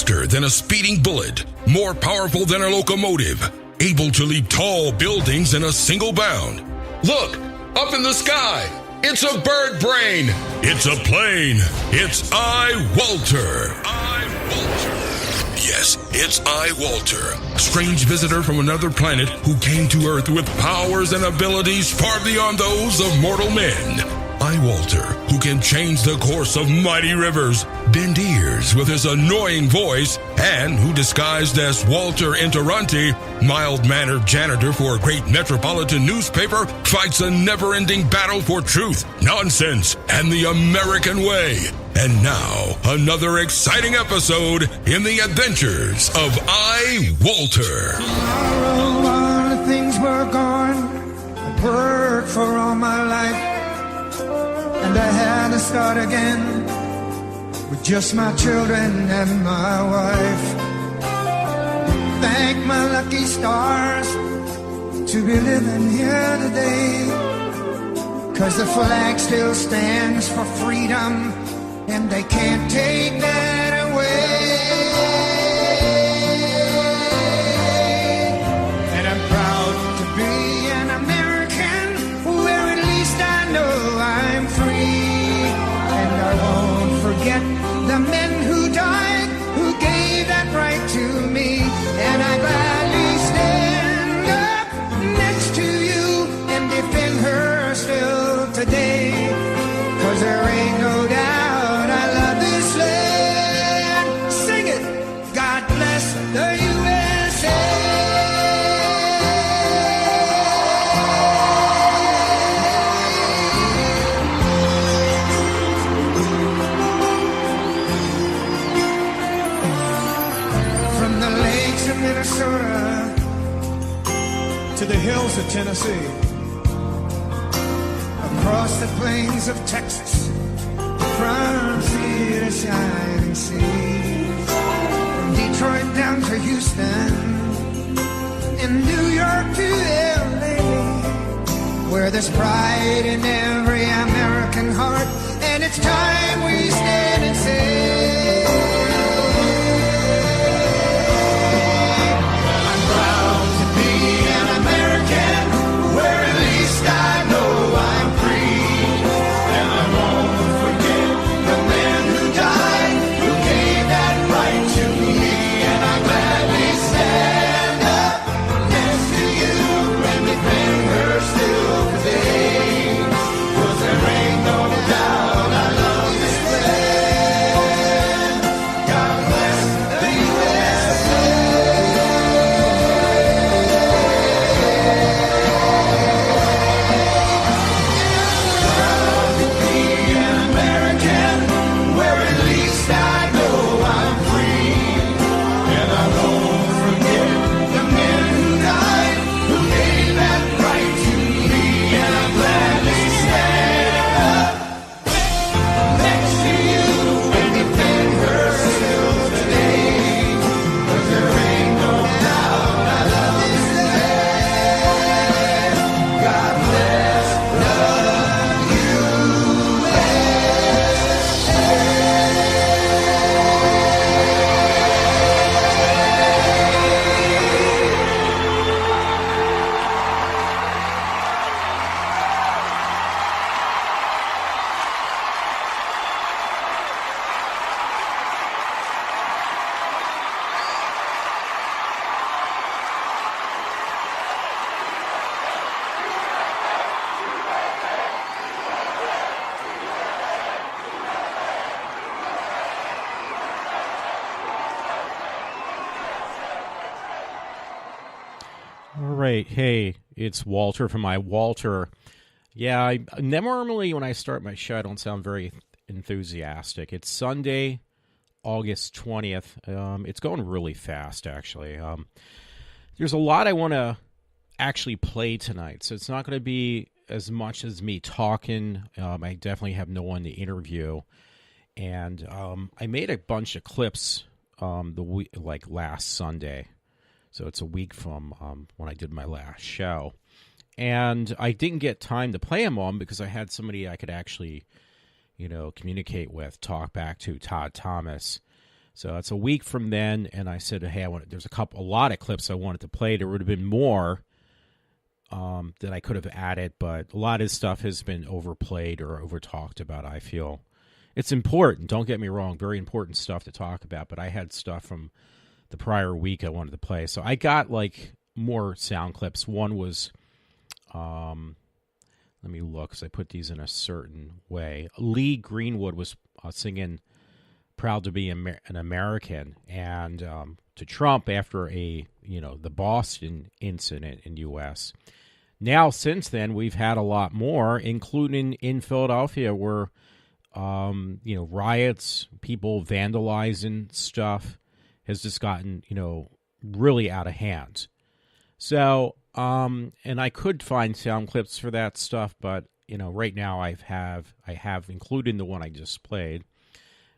Faster than a speeding bullet, more powerful than a locomotive, able to leap tall buildings in a single bound. Look, up in the sky, it's a bird brain. It's a plane. It's iWalter. Yes, it's iWalter, strange visitor from another planet who came to Earth with powers and abilities far beyond those of mortal men. iWalter, who can change the course of mighty rivers, bend ears with his annoying voice, and who disguised as Walter Interrunti, mild-mannered janitor for a great metropolitan newspaper, fights a never-ending battle for truth, nonsense, and the American way. And now, another exciting episode in the adventures of iWalter. Tomorrow, all the things were gone. I worked for all my life, and I had to start again with just my children and my wife. Thank my lucky stars to be living here today, 'cause the flag still stands for freedom, and they can't take that away. And I'm proud to be an American, where at least I know I'm free. And I won't forget the men who died, who gave that right to me. And I gladly stand up next to you and defend her still today, 'cause there ain't no doubt the USA. From the lakes of Minnesota to the hills of Tennessee, across the plains of Texas, from sea to shining sea, Detroit down to Houston, and New York to LA, where there's pride in every American heart, and it's time we stand and say, I'm proud to be an American, where at least I know I'm free, and I won't forget the men who died, who gave that right to me. Right. Hey, it's Walter from iWalter. Yeah, I normally when I start my show, I don't sound very enthusiastic. It's Sunday, August 20th. It's going really fast, actually. There's a lot I want to actually play tonight, so it's not going to be as much as me talking. I definitely have no one to interview, and I made a bunch of clips last Sunday. So it's a week from when I did my last show. And I didn't get time to play them all because I had somebody I could actually, communicate with, talk back to, Todd Thomas. So it's a week from then, and I said, hey, there's a lot of clips I wanted to play. There would have been more that I could have added, but a lot of this stuff has been overplayed or over-talked about, I feel. It's important, don't get me wrong, very important stuff to talk about, but I had stuff from the prior week I wanted to play. So I got, like, more sound clips. One was, let me look, because I put these in a certain way. Lee Greenwood was singing Proud to Be an American, and to Trump after the Boston incident in U.S. Now, since then, we've had a lot more, including in Philadelphia, where riots, people vandalizing stuff has just gotten really out of hand. So, and I could find sound clips for that stuff, but right now I have including the one I just played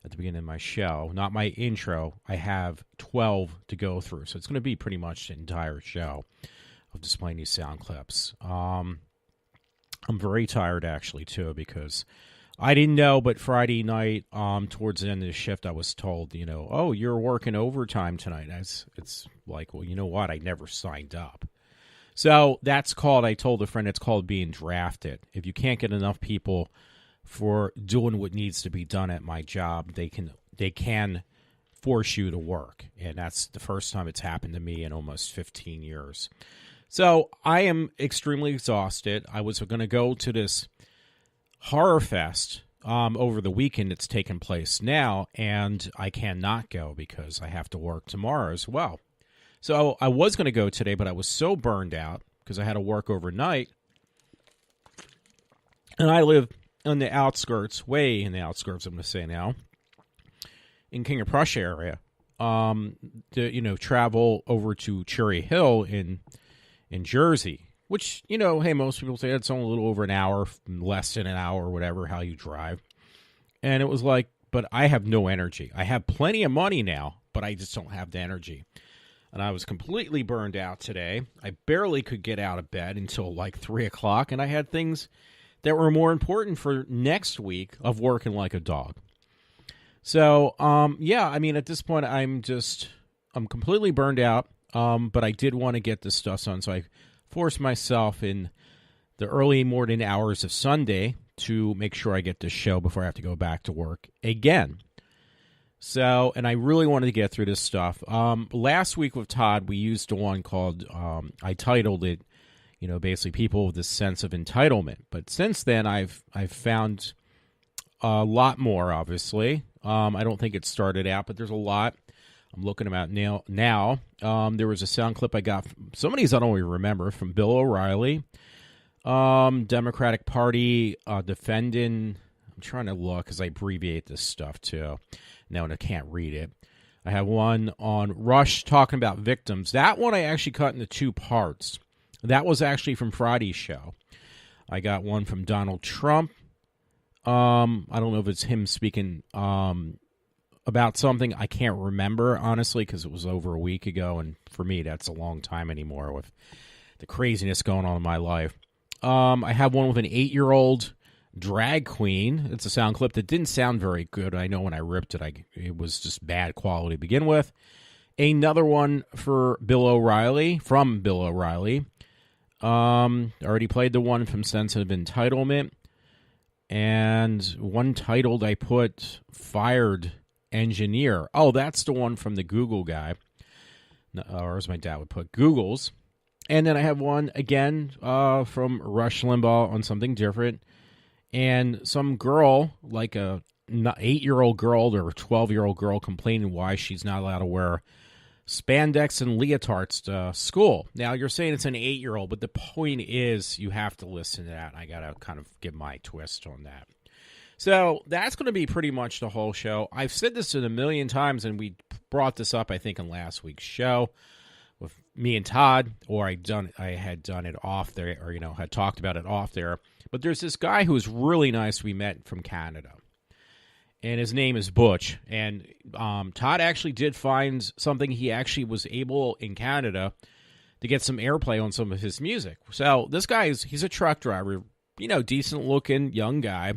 at the beginning of my show, not my intro. I have 12 to go through, so it's going to be pretty much the entire show of displaying these sound clips. I'm very tired, actually, too, because I didn't know, but Friday night, towards the end of the shift, I was told, oh, you're working overtime tonight. It's like, well, you know what? I never signed up. So I told a friend, it's called being drafted. If you can't get enough people for doing what needs to be done at my job, they can force you to work. And that's the first time it's happened to me in almost 15 years. So I am extremely exhausted. I was going to go to this horror fest over the weekend that's taking place now, and I cannot go because I have to work tomorrow as well. So I was going to go today, but I was so burned out because I had to work overnight. And I live on the outskirts, way in the outskirts, I'm going to say now, in King of Prussia area, to travel over to Cherry Hill in Jersey, which, hey, most people say it's only a little over an hour, less than an hour, whatever, how you drive. And it was like, but I have no energy. I have plenty of money now, but I just don't have the energy. And I was completely burned out today. I barely could get out of bed until like 3 o'clock, and I had things that were more important for next week of working like a dog. So, at this point, I'm completely burned out, but I did want to get this stuff done, so I forced myself in the early morning hours of Sunday to make sure I get this show before I have to go back to work again. So, and I really wanted to get through this stuff. Last week with Todd, we used the one called, I titled it, basically people with this sense of entitlement. But since then, I've found a lot more, obviously. I don't think it started out, but there's a lot. I'm looking about now. There was a sound clip I got from some of these I don't even remember, from Bill O'Reilly, Democratic Party defending. I'm trying to look because I abbreviate this stuff too. Now I can't read it. I have one on Rush talking about victims. That one I actually cut into 2 parts. That was actually from Friday's show. I got one from Donald Trump. I don't know if it's him speaking about something. I can't remember, honestly, because it was over a week ago, and for me, that's a long time anymore with the craziness going on in my life. I have one with an 8-year-old drag queen. It's a sound clip that didn't sound very good. I know when I ripped it, it was just bad quality to begin with. Another one for Bill O'Reilly, from Bill O'Reilly. I already played the one from Sensitive Entitlement. And one titled, I put Fired Engineer. Oh, that's the one from the Google guy. Or as my dad would put, Google's. And then I have one, again, from Rush Limbaugh on something different. And some girl, like a 8-year-old girl or a 12-year-old girl, complaining why she's not allowed to wear spandex and leotards to school. Now, you're saying it's an 8-year-old, but the point is you have to listen to that. I got to kind of give my twist on that. So that's going to be pretty much the whole show. I've said this a million times, and we brought this up, I think, in last week's show with me and Todd, or I had done it off there, or, had talked about it off there. But there's this guy who's really nice we met from Canada. And his name is Butch. And Todd actually did find something. He actually was able in Canada to get some airplay on some of his music. So this guy he's a truck driver, decent looking young guy.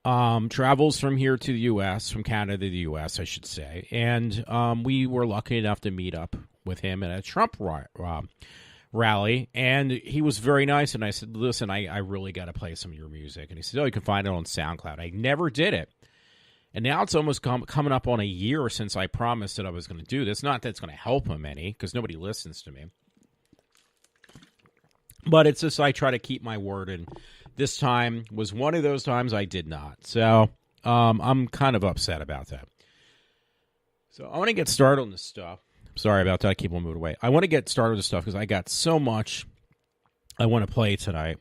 travels from here to the U.S., from Canada to the U.S., I should say. And we were lucky enough to meet up with him at a Trump rally. And he was very nice. And I said, listen, I really got to play some of your music. And he said, oh, you can find it on SoundCloud. I never did it. And now it's almost coming up on a year since I promised that I was going to do this. Not that it's going to help him any, because nobody listens to me. But it's just I try to keep my word, and this time was one of those times I did not. So I'm kind of upset about that. So I want to get started on this stuff. Sorry about that. I keep on moving away. I want to get started with this stuff because I got so much I want to play tonight.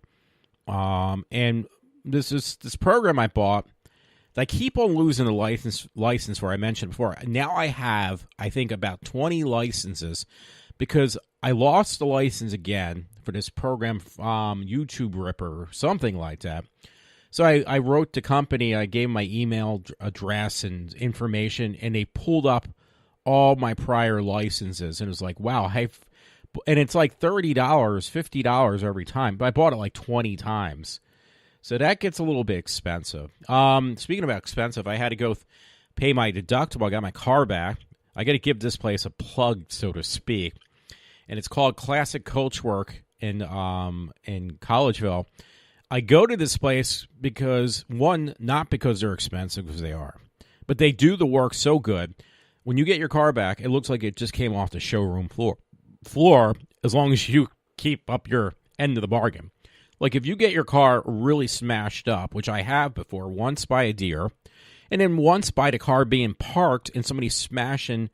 And this program I bought, I keep on losing the license for, I mentioned before. Now I have, I think, about 20 licenses because I lost the license again for this program, YouTube Ripper or something like that. So I wrote the company, I gave my email address and information, and they pulled up all my prior licenses. And it was like, wow, and it's like $30, $50 every time. But I bought it like 20 times. So that gets a little bit expensive. Speaking about expensive, I had to go pay my deductible. I got my car back. I got to give this place a plug, so to speak. And it's called Classic Coachwork in Collegeville. I go to this place because, one, not because they're expensive, because they are, but they do the work so good. When you get your car back, it looks like it just came off the showroom floor as long as you keep up your end of the bargain. Like if you get your car really smashed up, which I have before, once by a deer, and then once by the car being parked and somebody smashing,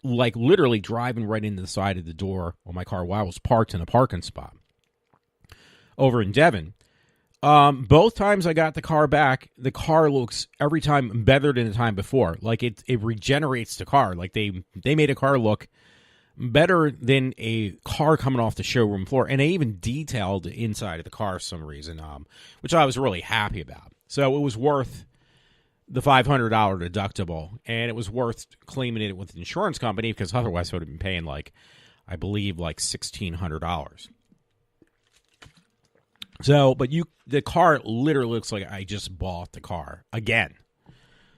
like literally driving right into the side of the door on my car while I was parked in a parking spot over in Devon. Both times I got the car back, the car looks every time better than the time before. Like it regenerates the car. Like they made a car look better than a car coming off the showroom floor. And they even detailed the inside of the car for some reason, which I was really happy about. So it was worth the $500 deductible, and it was worth claiming it with the insurance company because otherwise I would have been paying I believe $1,600. So, but the car literally looks like I just bought the car again.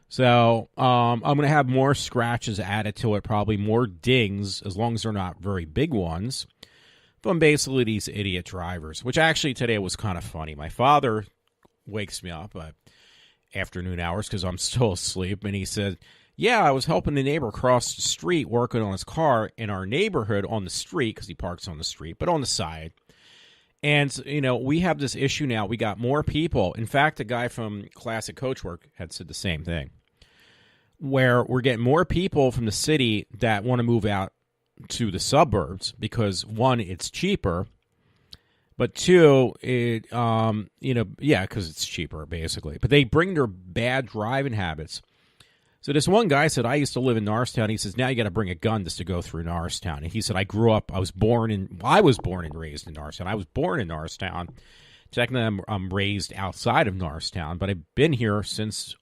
So I'm going to have more scratches added to it, probably more dings, as long as they're not very big ones, from basically these idiot drivers, which actually today was kind of funny. My father wakes me up at afternoon hours because I'm still asleep, and he said, yeah, I was helping the neighbor cross the street working on his car in our neighborhood on the street, because he parks on the street, but on the side. And, we have this issue now. We got more people. In fact, a guy from Classic Coachwork had said the same thing, where we're getting more people from the city that want to move out to the suburbs because, one, it's cheaper, but two, because it's cheaper, basically. But they bring their bad driving habits. So this one guy said, I used to live in Norristown. He says, now you got to bring a gun just to go through Norristown. And he said, I was born and raised in Norristown. I was born in Norristown. Technically, I'm raised outside of Norristown, but I've been here since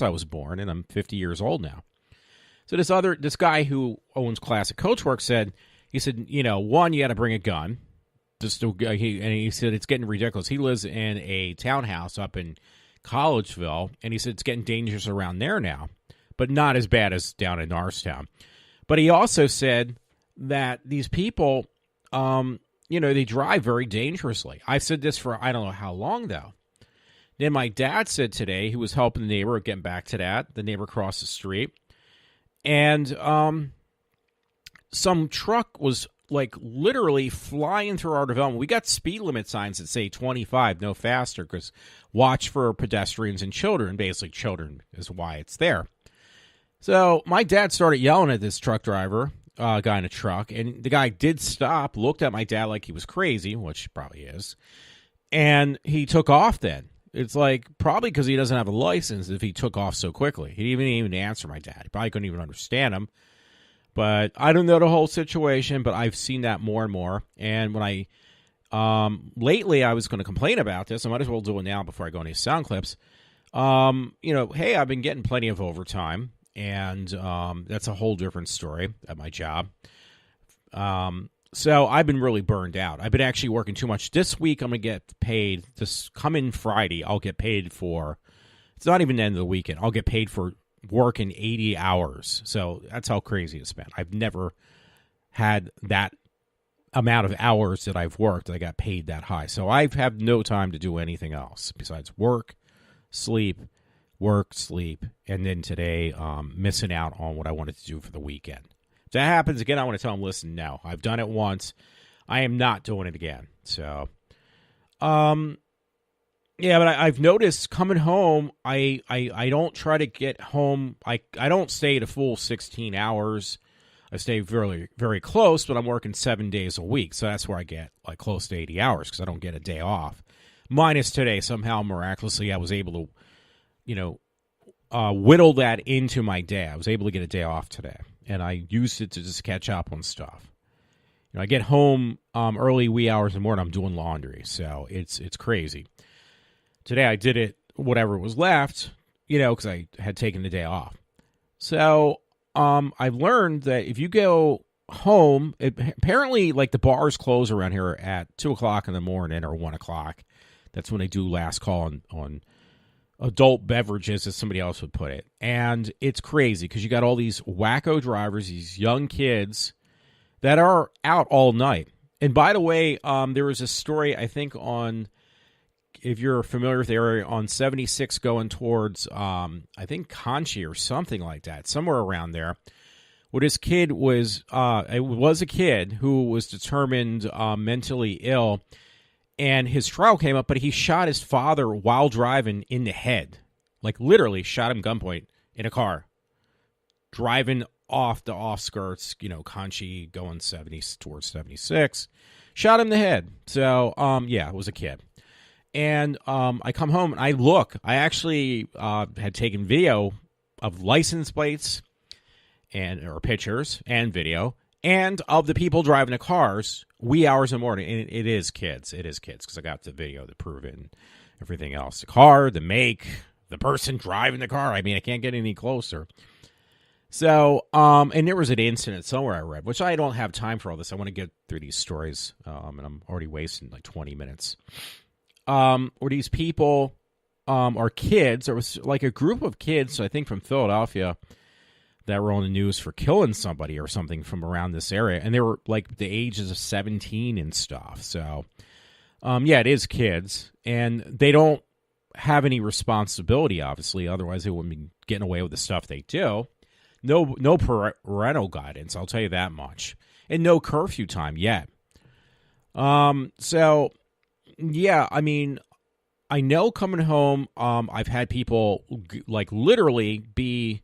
I was born, and I'm 50 years old now. So this guy who owns Classic Coachwork said, one, you got to bring a gun. He said it's getting ridiculous. He lives in a townhouse up in Collegeville, and he said it's getting dangerous around there now, but not as bad as down in Norristown. But he also said that these people, they drive very dangerously. I've said this for I don't know how long, though. Then my dad said today, he was helping the neighbor, getting back to that, the neighbor across the street, and some truck was literally flying through our development. We got speed limit signs that say 25, no faster, because watch for pedestrians and children. Basically, children is why it's there. So my dad started yelling at this truck driver, guy in a truck, and the guy did stop, looked at my dad like he was crazy, which he probably is, and he took off then. It's probably because he doesn't have a license if he took off so quickly. He didn't even answer my dad. He probably couldn't even understand him. But I don't know the whole situation, but I've seen that more and more. And when lately I was going to complain about this, I might as well do it now before I go into sound clips. Hey, I've been getting plenty of overtime, and that's a whole different story at my job. So I've been really burned out. I've been actually working too much. This week I'm going to get paid, this coming Friday, I'll get paid for It's not even the end of the weekend. I'll get paid for working 80 hours. So that's how crazy it's been. I've never had that amount of hours that I've worked. I got paid that high. So I have no time to do anything else besides work, sleep, and then today missing out on what I wanted to do for the weekend. If that happens again, I want to tell them, listen, no, I've done it once. I am not doing it again. So, yeah, but I've noticed coming home, I don't try to get home. I don't stay the full 16 hours. I stay very, very close, but I'm working 7 days a week. So that's where I get like close to 80 hours because I don't get a day off. Minus today, somehow miraculously, I was able to, whittle that into my day. I was able to get a day off today, and I used it to just catch up on stuff. I get home early, wee hours in the morning. I'm doing laundry, so it's crazy. Today I did it, whatever was left, because I had taken the day off. So I've learned that if you go home, apparently like the bars close around here at 2 o'clock in the morning or 1 o'clock. That's when they do last call on adult beverages, as somebody else would put it. And it's crazy because you got all these wacko drivers, these young kids that are out all night. And by the way, there was a story, I think, on, if you're familiar with the area, on 76 going towards, I think, Conchi or something like that, somewhere around there, where this kid was, it was a kid who was determined mentally ill, and his trial came up, but he shot his father while driving in the head. Like, literally shot him gunpoint in a car, driving off the off-skirts, Conchi going 70 towards 76. Shot him in the head. So, yeah, it was a kid. And I come home, and I actually had taken video of license plates or pictures and video, and of the people driving the cars wee hours in the morning. And it is kids. It is kids, because I got the video to prove it and everything else. The car, the make, the person driving the car. I mean, I can't get any closer. So, and there was an incident somewhere I read, which I don't have time for all this. I want to get through these stories, and I'm already wasting like 20 minutes. Where these people are kids. There was like a group of kids, I think from Philadelphia, that were on the news for killing somebody or something from around this area. And they were like the ages of 17 and stuff. So, yeah, it is kids. And they don't have any responsibility, obviously. Otherwise, they wouldn't be getting away with the stuff they do. No parental guidance, I'll tell you that much. And no curfew time yet. So, yeah, I mean, I know coming home, I've had people like literally be,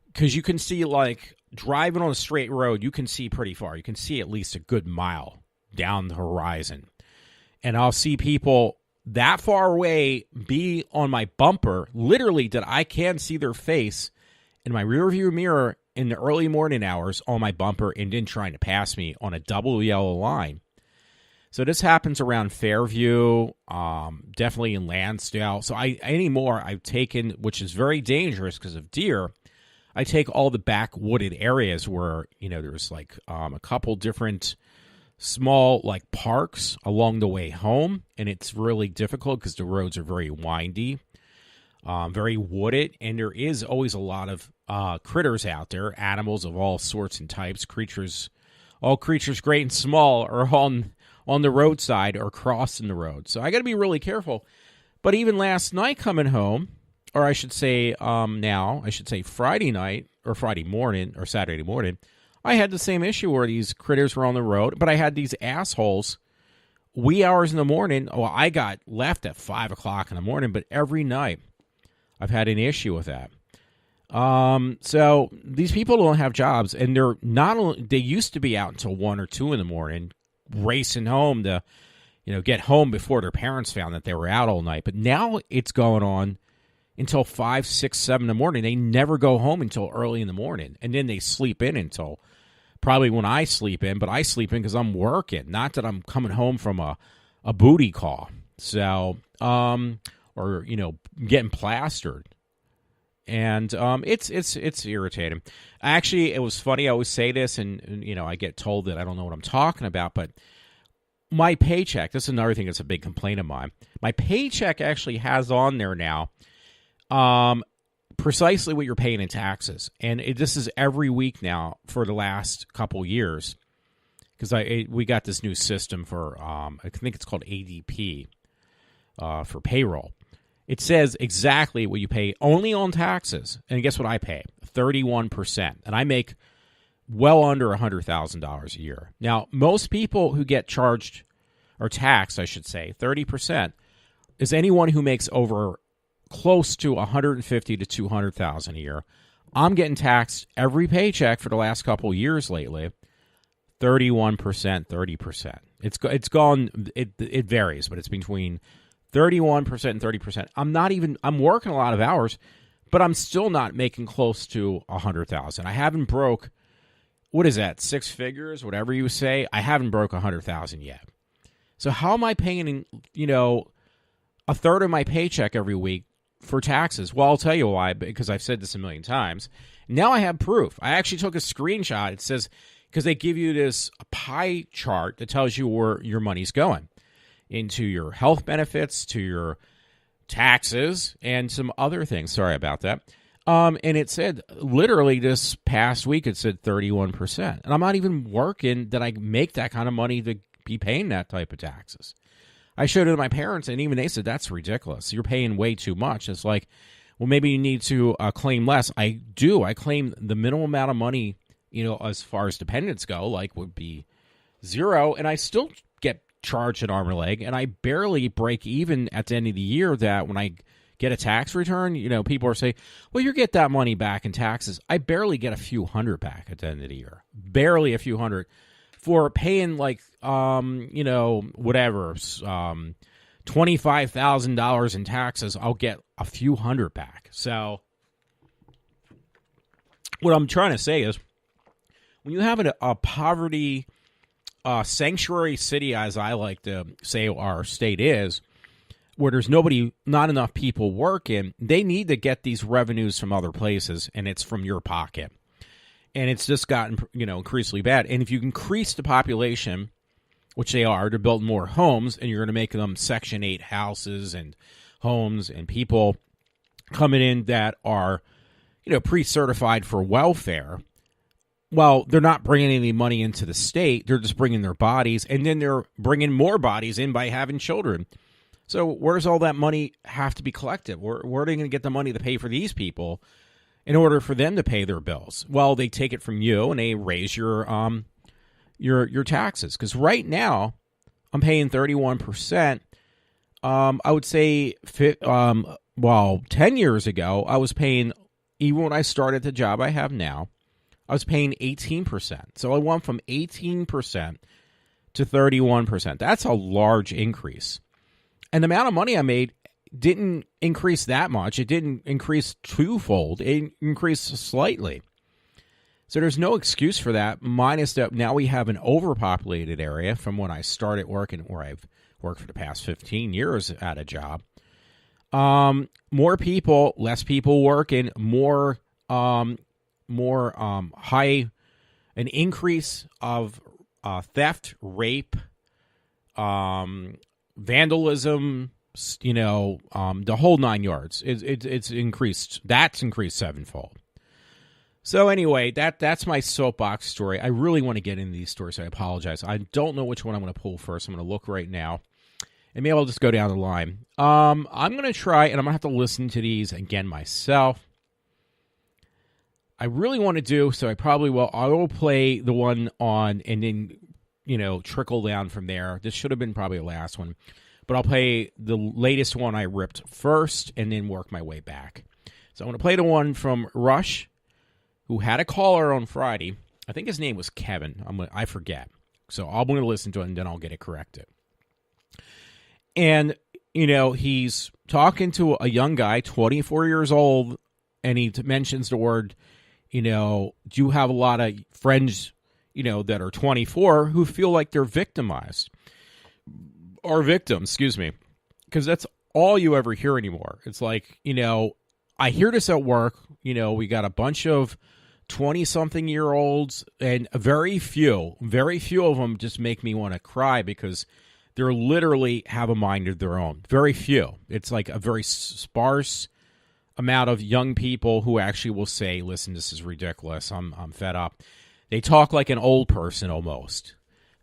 because you can see like driving on a straight road, you can see pretty far. You can see at least a good mile down the horizon. And I'll see people that far away be on my bumper, literally that I can see their face in my rearview mirror in the early morning hours on my bumper, and then trying to pass me on a double yellow line. So this happens around Fairview, definitely in Lansdale. So anymore I've taken, which is very dangerous because of deer, I take all the back wooded areas where, there's like a couple different small like parks along the way home. And it's really difficult because the roads are very windy, very wooded. And there is always a lot of critters out there, animals of all sorts and types, all creatures great and small are on the roadside or crossing the road. So I got to be really careful. But even last night coming home, or I should say Friday night or Friday morning or Saturday morning, I had the same issue where these critters were on the road, but I had these assholes wee hours in the morning. Well, I got left at 5 o'clock in the morning, but every night I've had an issue with that. So these people don't have jobs, and they used to be out until 1 or 2 in the morning, racing home to, get home before their parents found that they were out all night. But now it's going on until 5, 6, 7 in the morning. They never go home until early in the morning. And then they sleep in until probably when I sleep in, but I sleep in because I'm working, not that I'm coming home from a booty call. So, or, getting plastered. And it's irritating. Actually, it was funny. I always say this, and I get told that I don't know what I'm talking about, but my paycheck, this is another thing that's a big complaint of mine. My paycheck actually has on there now precisely what you're paying in taxes. And this is every week now for the last couple years, because we got this new system for, I think it's called ADP, for payroll. It says exactly what you pay only on taxes. And guess what I pay? 31%. And I make well under $100,000 a year. Now, most people who get charged, or taxed, I should say, 30%, is anyone who makes over close to $150,000 to $200,000 a year. I'm getting taxed every paycheck for the last couple of years lately, 31%, 30%. It's gone, it varies, but it's between 31% and 30%. I'm working a lot of hours, but I'm still not making close to $100,000. I haven't broke, what is that, six figures, whatever you say? I haven't broke $100,000 yet. So how am I paying, a third of my paycheck every week for taxes? Well, I'll tell you why, because I've said this a million times. Now I have proof. I actually took a screenshot. It says, because they give you this pie chart that tells you where your money's going, into your health benefits, to your taxes, and some other things. Sorry about that. And it said, literally this past week, it said 31%. And I'm not even working that I make that kind of money to be paying that type of taxes. I showed it to my parents, and even they said, that's ridiculous. You're paying way too much. It's like, well, maybe you need to claim less. I do. I claim the minimum amount of money, as far as dependents go, like would be zero, and I still get charged an arm and a leg, and I barely break even at the end of the year. That when I get a tax return, people are saying, well, you get that money back in taxes. I barely get a few hundred back at the end of the year. Barely a few hundred. For paying whatever, $25,000 in taxes, I'll get a few hundred back. So what I'm trying to say is, when you have a poverty sanctuary city, as I like to say our state is, where there's not enough people working, they need to get these revenues from other places, and it's from your pocket. And it's just gotten, increasingly bad. And if you increase the population, which they are, to build more homes, and you're going to make them Section 8 houses and homes, and people coming in that are, pre-certified for welfare, well, they're not bringing any money into the state. They're just bringing their bodies, and then they're bringing more bodies in by having children. So where's all that money have to be collected? Where are they going to get the money to pay for these people in order for them to pay their bills? Well, they take it from you, and they raise your taxes. Because right now, I'm paying 31%. I would say, 10 years ago, I was paying, even when I started the job I have now, I was paying 18%. So I went from 18% to 31%. That's a large increase. And the amount of money I made didn't increase that much. It didn't increase twofold. It increased slightly. So there's no excuse for that, minus that now we have an overpopulated area from when I started working, where I've worked for the past 15 years at a job. More people, less people working, more high, an increase of theft, rape, vandalism, the whole 9 yards. It's increased. That's increased sevenfold. So anyway, that's my soapbox story. I really want to get into these stories. I apologize. I don't know which one I'm going to pull first. I'm going to look right now, and maybe I'll just go down the line. I'm going to try, and I'm going to have to listen to these again myself. I really want to do, so I probably will. I will play the one on, and then, trickle down from there. This should have been probably the last one, but I'll play the latest one I ripped first, and then work my way back. So I'm going to play the one from Rush, who had a caller on Friday. I think his name was Kevin. I forget. So I'm going to listen to it, and then I'll get it corrected. And, he's talking to a young guy, 24 years old, and he mentions the word, do you have a lot of friends, that are 24 who feel like they're victimized? Or victims, excuse me. Because that's all you ever hear anymore. It's like, I hear this at work. We got a bunch of 20-something-year-olds, and very few of them just make me want to cry, because they're literally have a mind of their own. Very few. It's like a very sparse amount of young people who actually will say, listen, this is ridiculous. I'm fed up. They talk like an old person almost,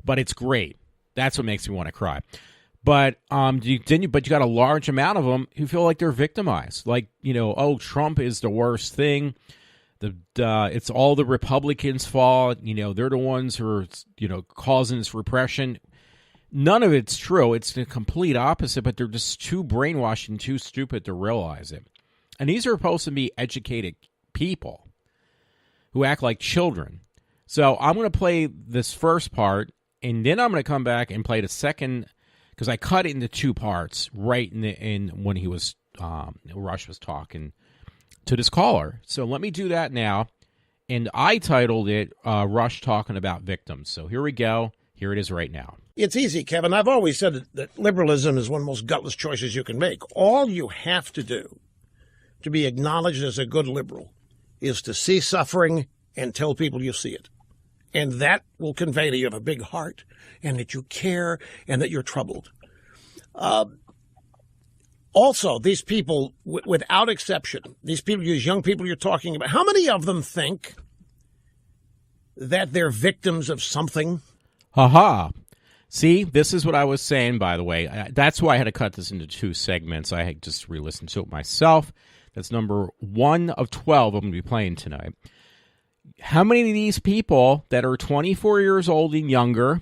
but it's great. That's what makes me want to cry. But you got a large amount of them who feel like they're victimized. Like, oh, Trump is the worst thing. It's all the Republicans' fault. They're the ones who are, causing this repression. None of it's true. It's the complete opposite, but they're just too brainwashed and too stupid to realize it. And these are supposed to be educated people who act like children. So I'm going to play this first part, and then I'm going to come back and play the second, because I cut it into two parts right in when he was Rush was talking to this caller. So let me do that now, and I titled it Rush Talking About Victims. So here we go. Here it is right now. It's easy, Kevin. I've always said that liberalism is one of the most gutless choices you can make. All you have to do to be acknowledged as a good liberal is to see suffering and tell people you see it. And that will convey that you have a big heart and that you care and that you're troubled. Also, these people, without exception, these young people you're talking about, how many of them think that they're victims of something? Ha. See, this is what I was saying, by the way. That's why I had to cut this into two segments. I had just re-listened to it myself. That's number 1 of 12 I'm going to be playing tonight. How many of these people that are 24 years old and younger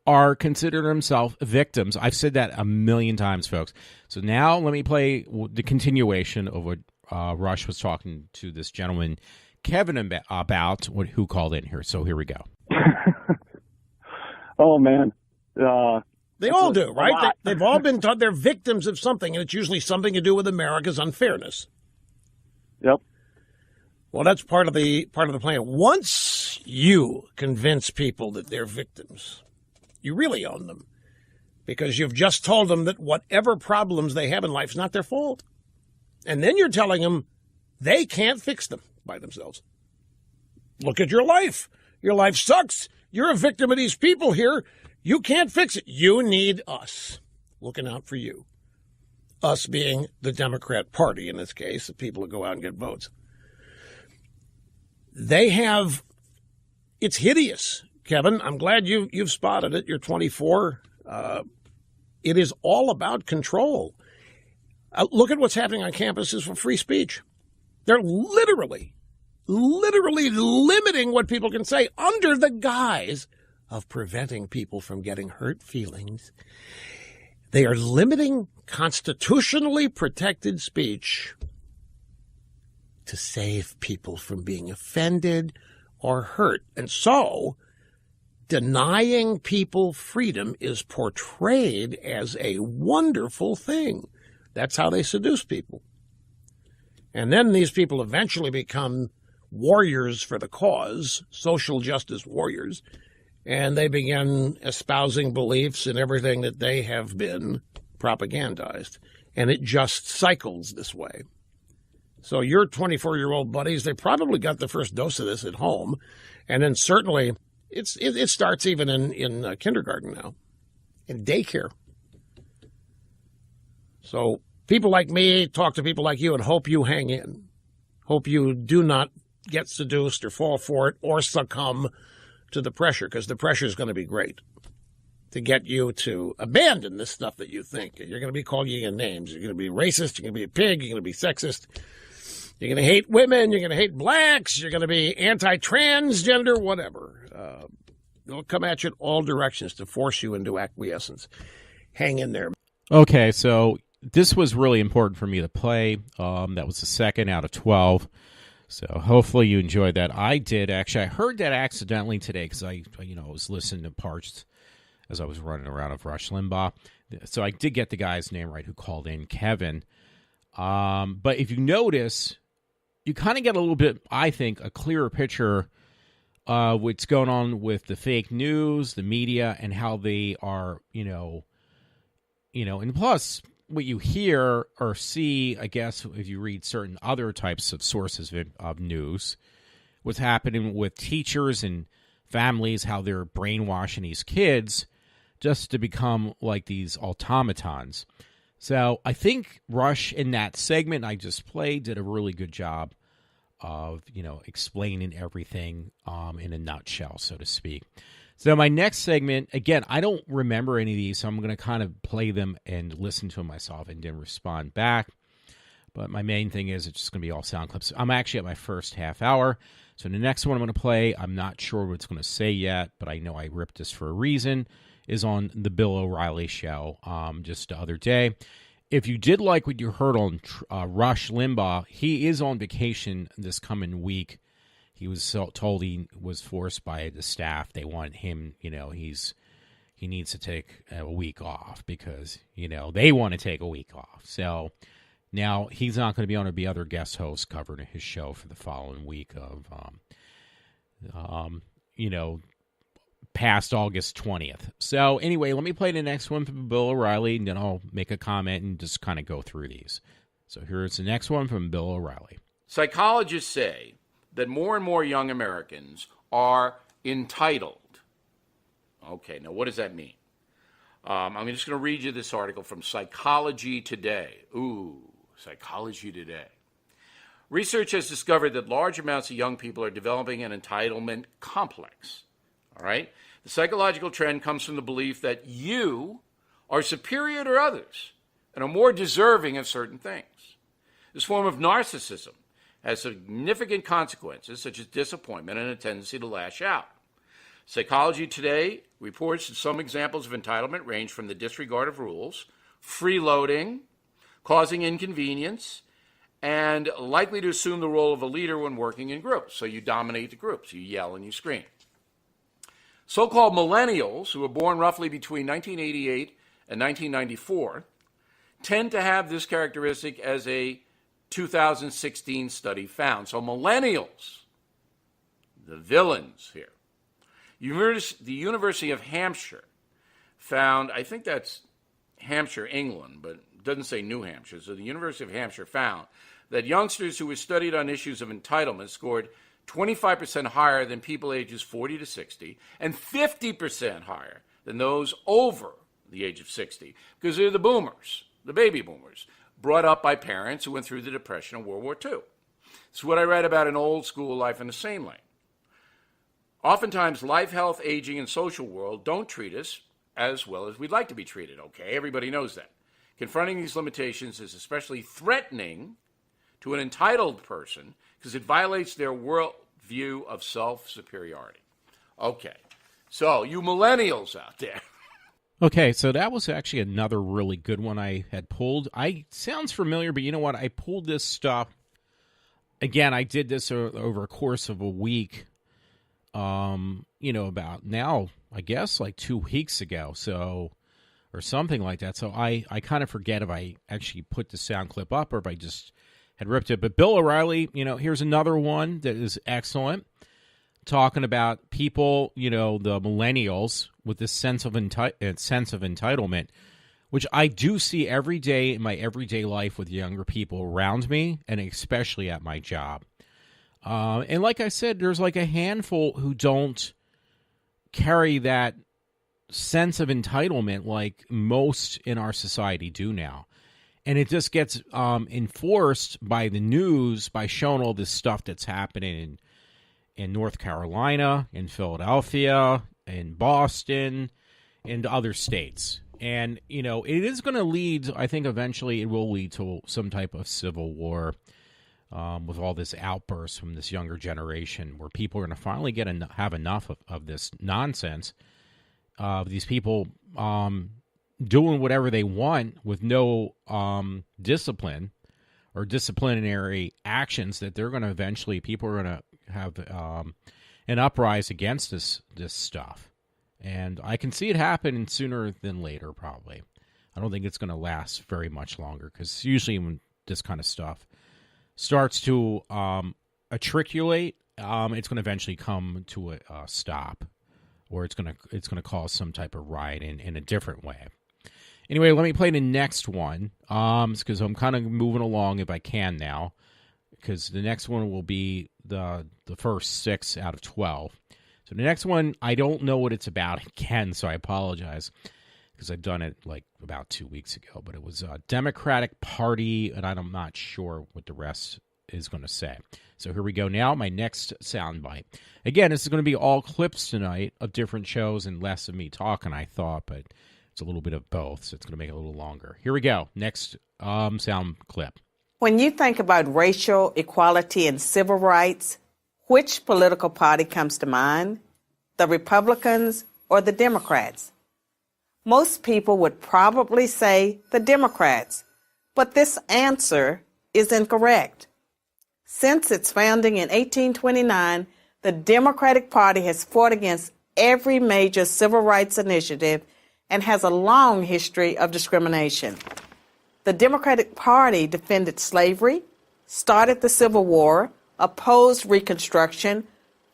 are considered themselves victims? I've said that a million times, folks. So now let me play the continuation of what Rush was talking to this gentleman, Kevin, about who called in here. So here we go. Oh, man. They all do, right? They've all been taught they're victims of something, and it's usually something to do with America's unfairness. Yep. Well, that's part of the plan. Once you convince people that they're victims, you really own them, because you've just told them that whatever problems they have in life is not their fault. And then you're telling them they can't fix them by themselves. Look at your life. Your life sucks. You're a victim of these people here. You can't fix it. You need us looking out for you. Us being the Democrat Party, in this case, the people who go out and get votes. It's hideous, Kevin. I'm glad you've spotted it. You're 24. It is all about control. Look at what's happening on campuses for free speech. They're literally limiting what people can say under the guise of preventing people from getting hurt feelings. They are limiting constitutionally protected speech to save people from being offended or hurt. And so denying people freedom is portrayed as a wonderful thing. That's how they seduce people. And then these people eventually become warriors for the cause, social justice warriors, and they begin espousing beliefs in everything that they have been propagandized. And it just cycles this way. So your 24-year-old buddies, they probably got the first dose of this at home. And then certainly it starts even in kindergarten now, in daycare. So people like me talk to people like you and hope you hang in. Hope you do not get seduced or fall for it or succumb to the pressure, because the pressure is going to be great to get you to abandon this stuff that you think. You're going to be calling you names. You're going to be racist. You're going to be a pig. You're going to be sexist. You're going to hate women. You're going to hate blacks. You're going to be anti-transgender, whatever. They'll come at you in all directions to force you into acquiescence. Hang in there. Okay, so this was really important for me to play. That was the second out of 12. So hopefully you enjoyed that. I did, actually. I heard that accidentally today because I was listening to parts as I was running around of Rush Limbaugh. So I did get the guy's name right who called in, Kevin. But if you notice, you kind of get a little bit, I think, a clearer picture of what's going on with the fake news, the media, and how they are, and plus what you hear or see, I guess, if you read certain other types of sources of news, what's happening with teachers and families, how they're brainwashing these kids just to become like these automatons. So I think Rush in that segment I just played did a really good job of, explaining everything in a nutshell, so to speak. So my next segment, again, I don't remember any of these, so I'm going to kind of play them and listen to them myself and then respond back. But my main thing is it's just going to be all sound clips. I'm actually at my first half hour. So the next one I'm going to play, I'm not sure what it's going to say yet, but I know I ripped this for a reason, is on the Bill O'Reilly show just the other day. If you did like what you heard on Rush Limbaugh, he is on vacation this coming week. He was told he was forced by the staff. They want him, he needs to take a week off because, they want to take a week off. So now he's not going to be on to be other guest hosts covering his show for the following week of, past August 20th. So anyway, let me play the next one from Bill O'Reilly, and then I'll make a comment and just kind of go through these. So here's the next one from Bill O'Reilly. Psychologists say that more and more young Americans are entitled. Okay, now what does that mean? I'm just going to read you this article from Psychology Today. Ooh, Psychology Today. Research has discovered that large amounts of young people are developing an entitlement complex. All right? The psychological trend comes from the belief that you are superior to others and are more deserving of certain things. This form of narcissism has significant consequences such as disappointment and a tendency to lash out. Psychology Today reports that some examples of entitlement range from the disregard of rules, freeloading, causing inconvenience, and likely to assume the role of a leader when working in groups. So you dominate the groups, you yell and you scream. So-called millennials, who were born roughly between 1988 and 1994, tend to have this characteristic as a 2016 study found. So millennials, the villains here. The University of Hampshire found, I think that's Hampshire, England, but it doesn't say New Hampshire. So the University of Hampshire found that youngsters who were studied on issues of entitlement scored 25% higher than people ages 40 to 60 and 50% higher than those over the age of 60 because they're the boomers, the baby boomers, brought up by parents who went through the Depression and World War II. It's what I read about in Old School Life in the Same Lane. Oftentimes, life, health, aging, and social world don't treat us as well as we'd like to be treated. Okay, everybody knows that. Confronting these limitations is especially threatening to an entitled person because it violates their world view of self-superiority. Okay, so you millennials out there. Okay, so that was actually another really good one I had pulled. Sounds familiar, but you know what? I pulled this stuff. Again, I did this over a course of a week, about now, I guess, like 2 weeks ago, so, or something like that. So I kind of forget if I actually put the sound clip up or if I just had ripped it. But Bill O'Reilly, here's another one that is excellent, talking about people, the millennials with this sense of entitlement, which I do see every day in my everyday life with younger people around me, and especially at my job. And like I said, there's like a handful who don't carry that sense of entitlement like most in our society do now. And it just gets enforced by the news by showing all this stuff that's happening in North Carolina, in Philadelphia, in Boston, and other states. And, it is going to lead, I think eventually it will lead to some type of civil war with all this outburst from this younger generation where people are going to finally have enough of this nonsense, of these people doing whatever they want with no discipline or disciplinary actions, that they're going to eventually, people are going to have an uprise against this stuff. And I can see it happen sooner than later, probably. I don't think it's going to last very much longer, because usually when this kind of stuff starts to matriculate, it's going to eventually come to a stop, or it's going to cause some type of riot in a different way. Anyway, let me play the next one, because I'm kind of moving along if I can now, because the next one will be the first 6 out of 12. So the next one, I don't know what it's about again, so I apologize. because I'd done it like about 2 weeks ago, but it was Democratic Party, and I'm not sure what the rest is going to say. So here we go now, my next soundbite. Again, this is going to be all clips tonight of different shows and less of me talking, I thought, but it's a little bit of both, so it's going to make it a little longer. Here we go. Next sound clip. When you think about racial equality and civil rights, which political party comes to mind? The Republicans or the Democrats? Most people would probably say the Democrats, but this answer is incorrect. Since its founding in 1829, the Democratic Party has fought against every major civil rights initiative and has a long history of discrimination. The Democratic Party defended slavery, started the Civil War, opposed Reconstruction,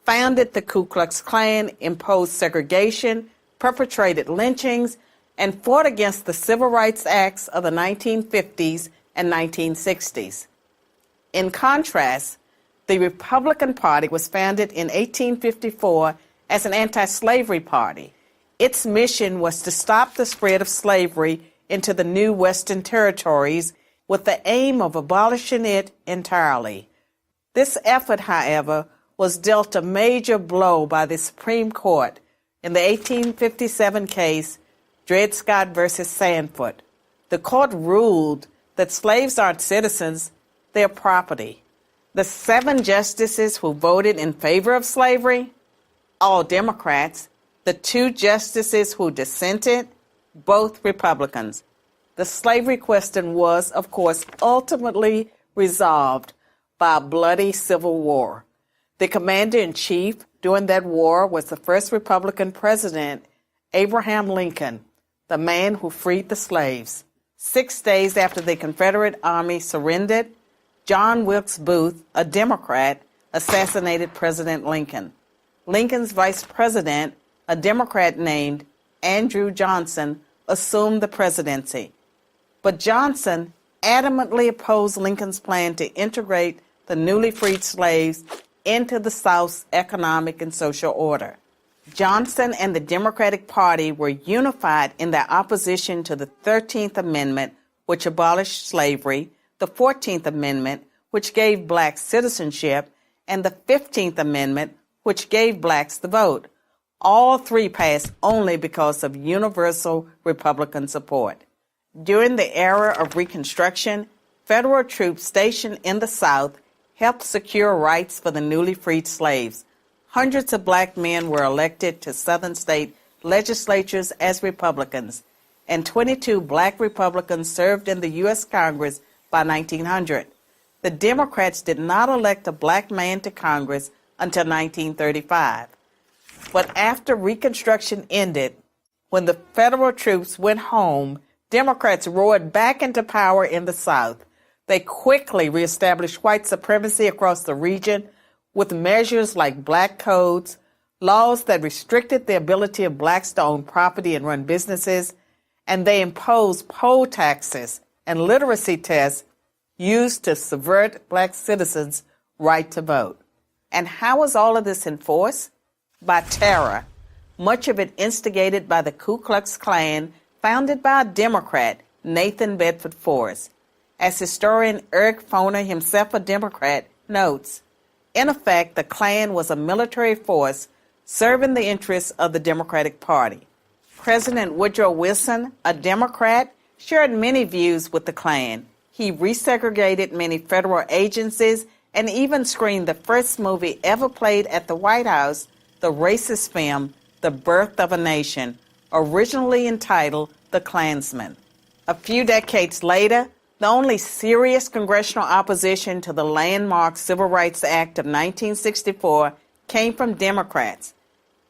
founded the Ku Klux Klan, imposed segregation, perpetrated lynchings, and fought against the Civil Rights Acts of the 1950s and 1960s. In contrast, the Republican Party was founded in 1854 as an anti-slavery party. Its mission was to stop the spread of slavery into the new Western territories with the aim of abolishing it entirely. This effort, however, was dealt a major blow by the Supreme Court in the 1857 case Dred Scott versus Sandford. The court ruled that slaves aren't citizens, they're property. The 7 justices who voted in favor of slavery, all Democrats. The 2 justices who dissented, both Republicans. The slavery question was, of course, ultimately resolved by a bloody civil war. The commander-in-chief during that war was the first Republican president, Abraham Lincoln, the man who freed the slaves. 6 days after the Confederate Army surrendered, John Wilkes Booth, a Democrat, assassinated President Lincoln. Lincoln's vice president, a Democrat named Andrew Johnson, assumed the presidency. But Johnson adamantly opposed Lincoln's plan to integrate the newly freed slaves into the South's economic and social order. Johnson and the Democratic Party were unified in their opposition to the 13th Amendment, which abolished slavery, the 14th Amendment, which gave blacks citizenship, and the 15th Amendment, which gave blacks the vote. All 3 passed only because of universal Republican support. During the era of Reconstruction, federal troops stationed in the South helped secure rights for the newly freed slaves. Hundreds of black men were elected to Southern state legislatures as Republicans, and 22 black Republicans served in the U.S. Congress by 1900. The Democrats did not elect a black man to Congress until 1935. But after Reconstruction ended, when the federal troops went home, Democrats roared back into power in the South. They quickly reestablished white supremacy across the region with measures like black codes, laws that restricted the ability of blacks to own property and run businesses, and they imposed poll taxes and literacy tests used to subvert black citizens' right to vote. And how was all of this enforced? By terror, much of it instigated by the Ku Klux Klan, founded by a Democrat, Nathan Bedford Forrest. As historian Eric Foner, himself a Democrat, notes, in effect, the Klan was a military force serving the interests of the Democratic Party. President Woodrow Wilson, a Democrat, shared many views with the Klan. He resegregated many federal agencies and even screened the first movie ever played at the White House, the racist film, The Birth of a Nation, originally entitled The Klansman. A few decades later, the only serious congressional opposition to the landmark Civil Rights Act of 1964 came from Democrats.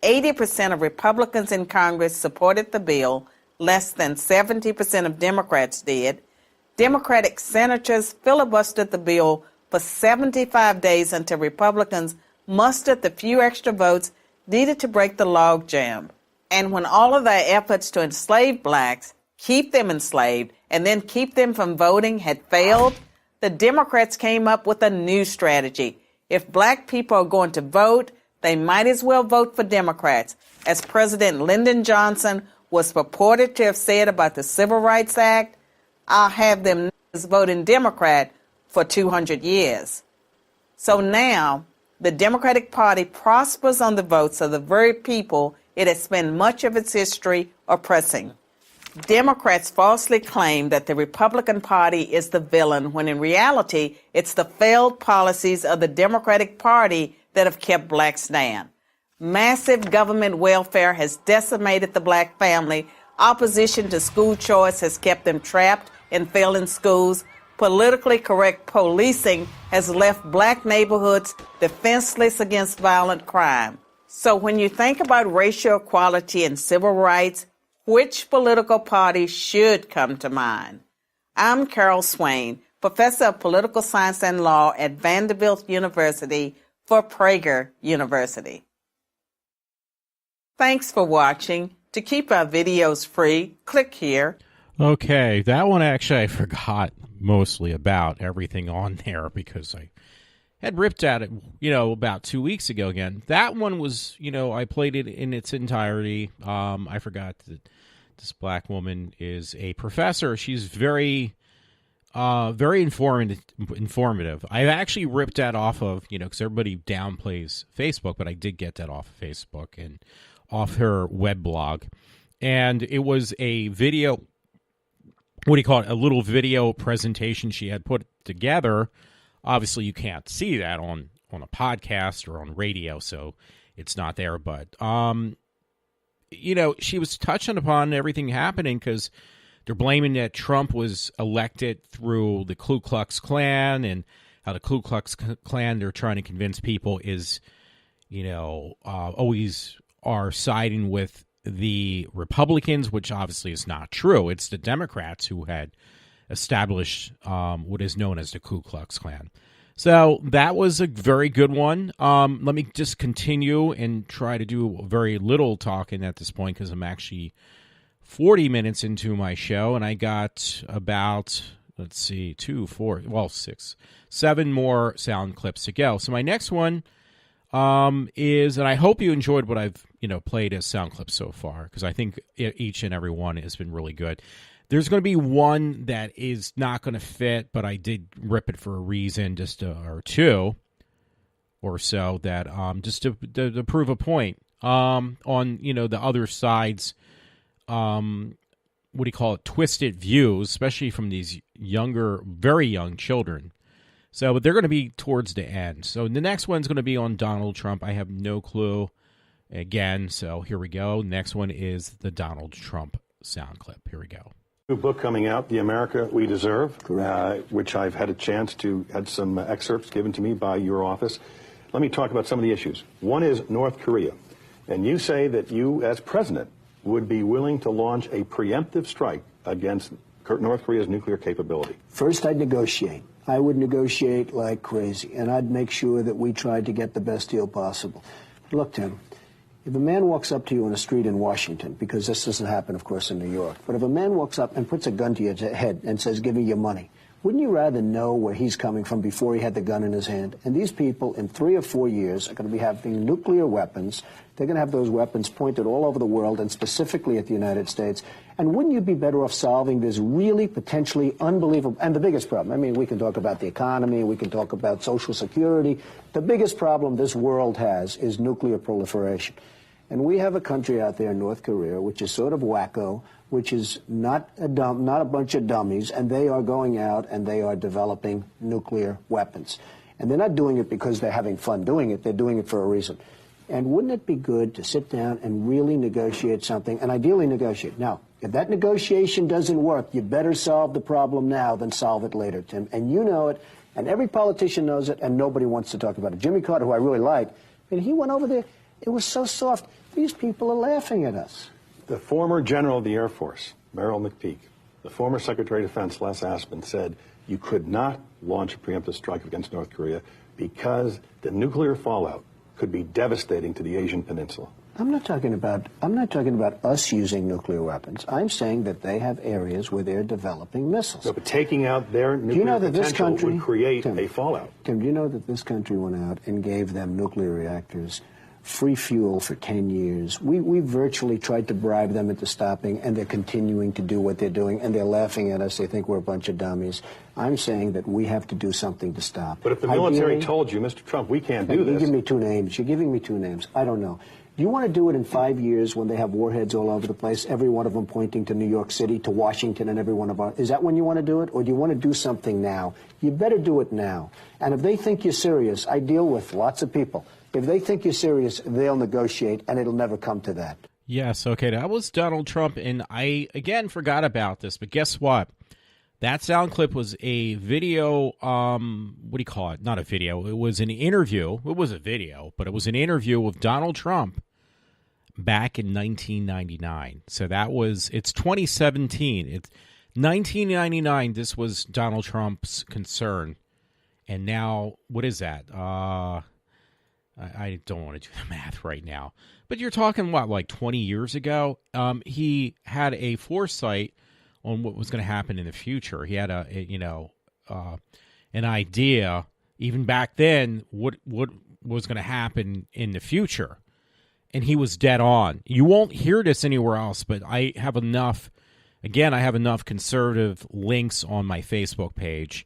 80% of Republicans in Congress supported the bill, less than 70% of Democrats did. Democratic senators filibustered the bill for 75 days until Republicans mustered the few extra votes needed to break the logjam. And when all of their efforts to enslave blacks, keep them enslaved, and then keep them from voting had failed, the Democrats came up with a new strategy. If black people are going to vote, they might as well vote for Democrats, as President Lyndon Johnson was purported to have said about the Civil Rights Act, I'll have them voting Democrat for 200 years. So now, the Democratic Party prospers on the votes of the very people it has spent much of its history oppressing. Democrats falsely claim that the Republican Party is the villain, when in reality, it's the failed policies of the Democratic Party that have kept blacks down. Massive government welfare has decimated the black family. Opposition to school choice has kept them trapped in failing schools. Politically correct policing has left black neighborhoods defenseless against violent crime. So when you think about racial equality and civil rights, which political party should come to mind? I'm Carol Swain, professor of political science and law at Vanderbilt University for Prager University. Thanks for watching. To keep our videos free, click here. Okay, that one actually I forgot mostly about everything on there because I had ripped at it, about 2 weeks ago again. That one was, I played it in its entirety. I forgot that this black woman is a professor. She's very informative. I actually ripped that off of, because everybody downplays Facebook, but I did get that off of Facebook and off her web blog. And it was a video, what do you call it, a little video presentation she had put together. Obviously, you can't see that on a podcast or on radio, so it's not there. But, she was touching upon everything happening because they're blaming that Trump was elected through the Ku Klux Klan and how the Ku Klux Klan, they're trying to convince people is, always are siding with the Republicans, which obviously is not true. It's the Democrats who had established what is known as the Ku Klux Klan. So that was a very good one. Let me just continue and try to do very little talking at this point because I'm actually 40 minutes into my show, and I got about, 7 more sound clips to go. So my next one is, and I hope you enjoyed what I've played as sound clips so far, because I think each and every one has been really good. There's going to be one that is not going to fit, but I did rip it for a reason, just or two or so, that just to prove a point on the other side's twisted views, especially from these very young children. So, but they're going to be towards the end. So the next one's going to be on Donald Trump. I have no clue again. So here we go. Next one is the Donald Trump sound clip. Here we go. New book coming out, The America We Deserve, which I've had a chance to had some excerpts given to me by your office. Let me talk about some of the issues. One is North Korea. And you say that you, as president, would be willing to launch a preemptive strike against North Korea's nuclear capability. First, I'd negotiate. I would negotiate like crazy, and I'd make sure that we tried to get the best deal possible. Look, Tim, if a man walks up to you on a street in Washington, because this doesn't happen, of course, in New York, but if a man walks up and puts a gun to your head and says, give me your money, wouldn't you rather know where he's coming from before he had the gun in his hand? And these people, in 3 or 4 years, are going to be having nuclear weapons. They're going to have those weapons pointed all over the world, and specifically at the United States. And wouldn't you be better off solving this really potentially unbelievable, and the biggest problem, I mean, we can talk about the economy, we can talk about Social Security. The biggest problem this world has is nuclear proliferation. And we have a country out there, North Korea, which is sort of wacko, which is not a bunch of dummies, and they are going out and they are developing nuclear weapons. And they're not doing it because they're having fun doing it. They're doing it for a reason. And wouldn't it be good to sit down and really negotiate something, and ideally negotiate? Now, if that negotiation doesn't work, you better solve the problem now than solve it later, Tim. And you know it, and every politician knows it, and nobody wants to talk about it. Jimmy Carter, who I really like, and he went over there. It was so soft. These people are laughing at us. The former general of the Air Force, Merrill McPeak, the former Secretary of Defense, Les Aspin, said you could not launch a preemptive strike against North Korea because the nuclear fallout could be devastating to the Asian Peninsula. I'm not talking about us using nuclear weapons. I'm saying that they have areas where they're developing missiles. No, but taking out their nuclear potential would create a fallout. Tim, do you know that this country went out and gave them nuclear reactors free fuel for 10 years. We virtually tried to bribe them into stopping, and they're continuing to do what they're doing, and they're laughing at us. They think we're a bunch of dummies. I'm saying that we have to do something to stop. But if the military told you, Mr. Trump, we can't do this. You give me two names. You're giving me two names. I don't know. Do you want to do it in 5 years when they have warheads all over the place, every one of them pointing to New York City, to Washington, and every one of our... Is that when you want to do it? Or do you want to do something now? You better do it now. And if they think you're serious, I deal with lots of people. If they think you're serious, they'll negotiate, and it'll never come to that. Yes, okay, that was Donald Trump, and I, again, forgot about this, but guess what? That sound clip was a video, what do you call it? Not a video. It was an interview. It was a video, but it was an interview with Donald Trump back in 1999. So that was, it's 2017. It's 1999, this was Donald Trump's concern. And now, what is that? I don't want to do the math right now. But you're talking, what, like 20 years ago? He had a foresight on what was going to happen in the future. He had an idea, even back then, what was going to happen in the future. And he was dead on. You won't hear this anywhere else, but I have enough conservative links on my Facebook page,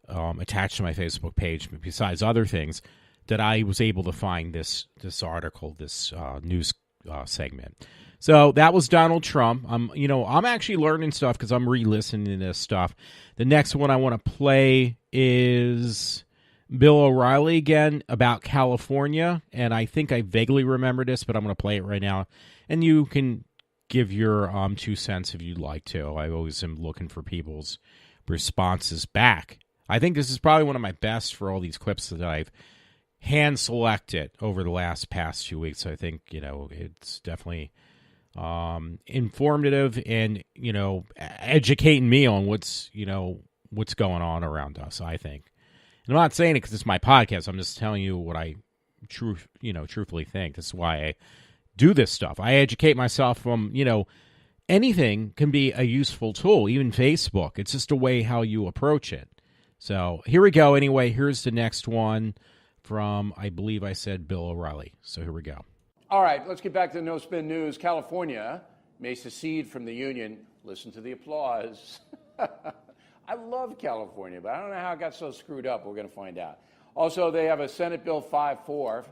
attached to my Facebook page, besides other things, that I was able to find this article, this news segment. So that was Donald Trump. I'm actually learning stuff because I'm re-listening to this stuff. The next one I want to play is Bill O'Reilly again about California, and I think I vaguely remember this, but I'm going to play it right now, and you can give your 2 cents if you'd like to. I always am looking for people's responses back. I think this is probably one of my best for all these clips that I've hand-selected over the past 2 weeks. I think, it's definitely informative and, educating me on what's going on around us, I think. And I'm not saying it because it's my podcast. I'm just telling you what I truthfully think. This is why I do this stuff. I educate myself from, anything can be a useful tool, even Facebook. It's just a way how you approach it. So here we go. Anyway, here's the next one from, I believe I said Bill O'Reilly. So here we go. All right, let's get back to the No Spin News. California may secede from the Union. Listen to the applause. I love California, but I don't know how it got so screwed up. We're going to find out. Also, they have a Senate Bill 5-4.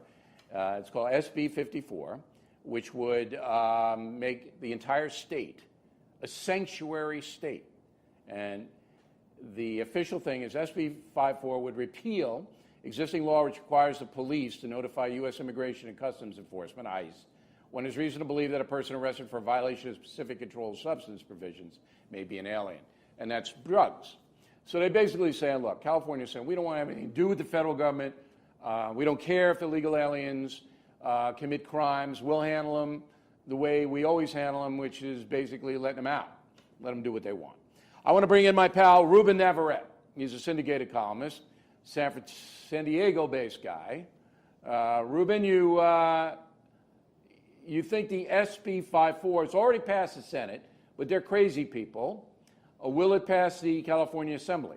It's called SB 54, which would make the entire state a sanctuary state. And the official thing is SB 54 would repeal existing law which requires the police to notify U.S. Immigration and Customs Enforcement, ICE, when there's reason to believe that a person arrested for a violation of specific controlled substance provisions may be an alien, and that's drugs. So they basically saying, look, California's saying we don't want to have anything to do with the federal government. We don't care if illegal aliens commit crimes. We'll handle them the way we always handle them, which is basically letting them out, let them do what they want. I want to bring in my pal, Ruben Navarrete. He's a syndicated columnist, San Diego-based guy. Ruben, you think the SB 54, it's already passed the Senate, but they're crazy people. Will it pass the California Assembly?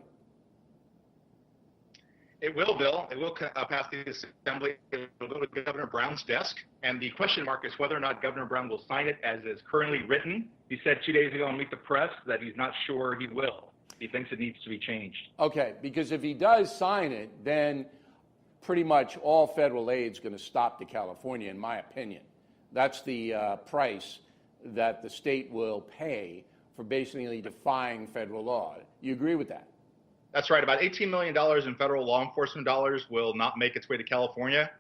It will, Bill. It will pass the Assembly. It will go to Governor Brown's desk. And the question mark is whether or not Governor Brown will sign it as is currently written. He said 2 days ago on Meet the Press that he's not sure he will. He thinks it needs to be changed. Okay, because if he does sign it, then pretty much all federal aid is going to stop to California, in my opinion. That's the price that the state will pay for basically defying federal law. You agree with that? That's right. About $18 million in federal law enforcement dollars will not make its way to California.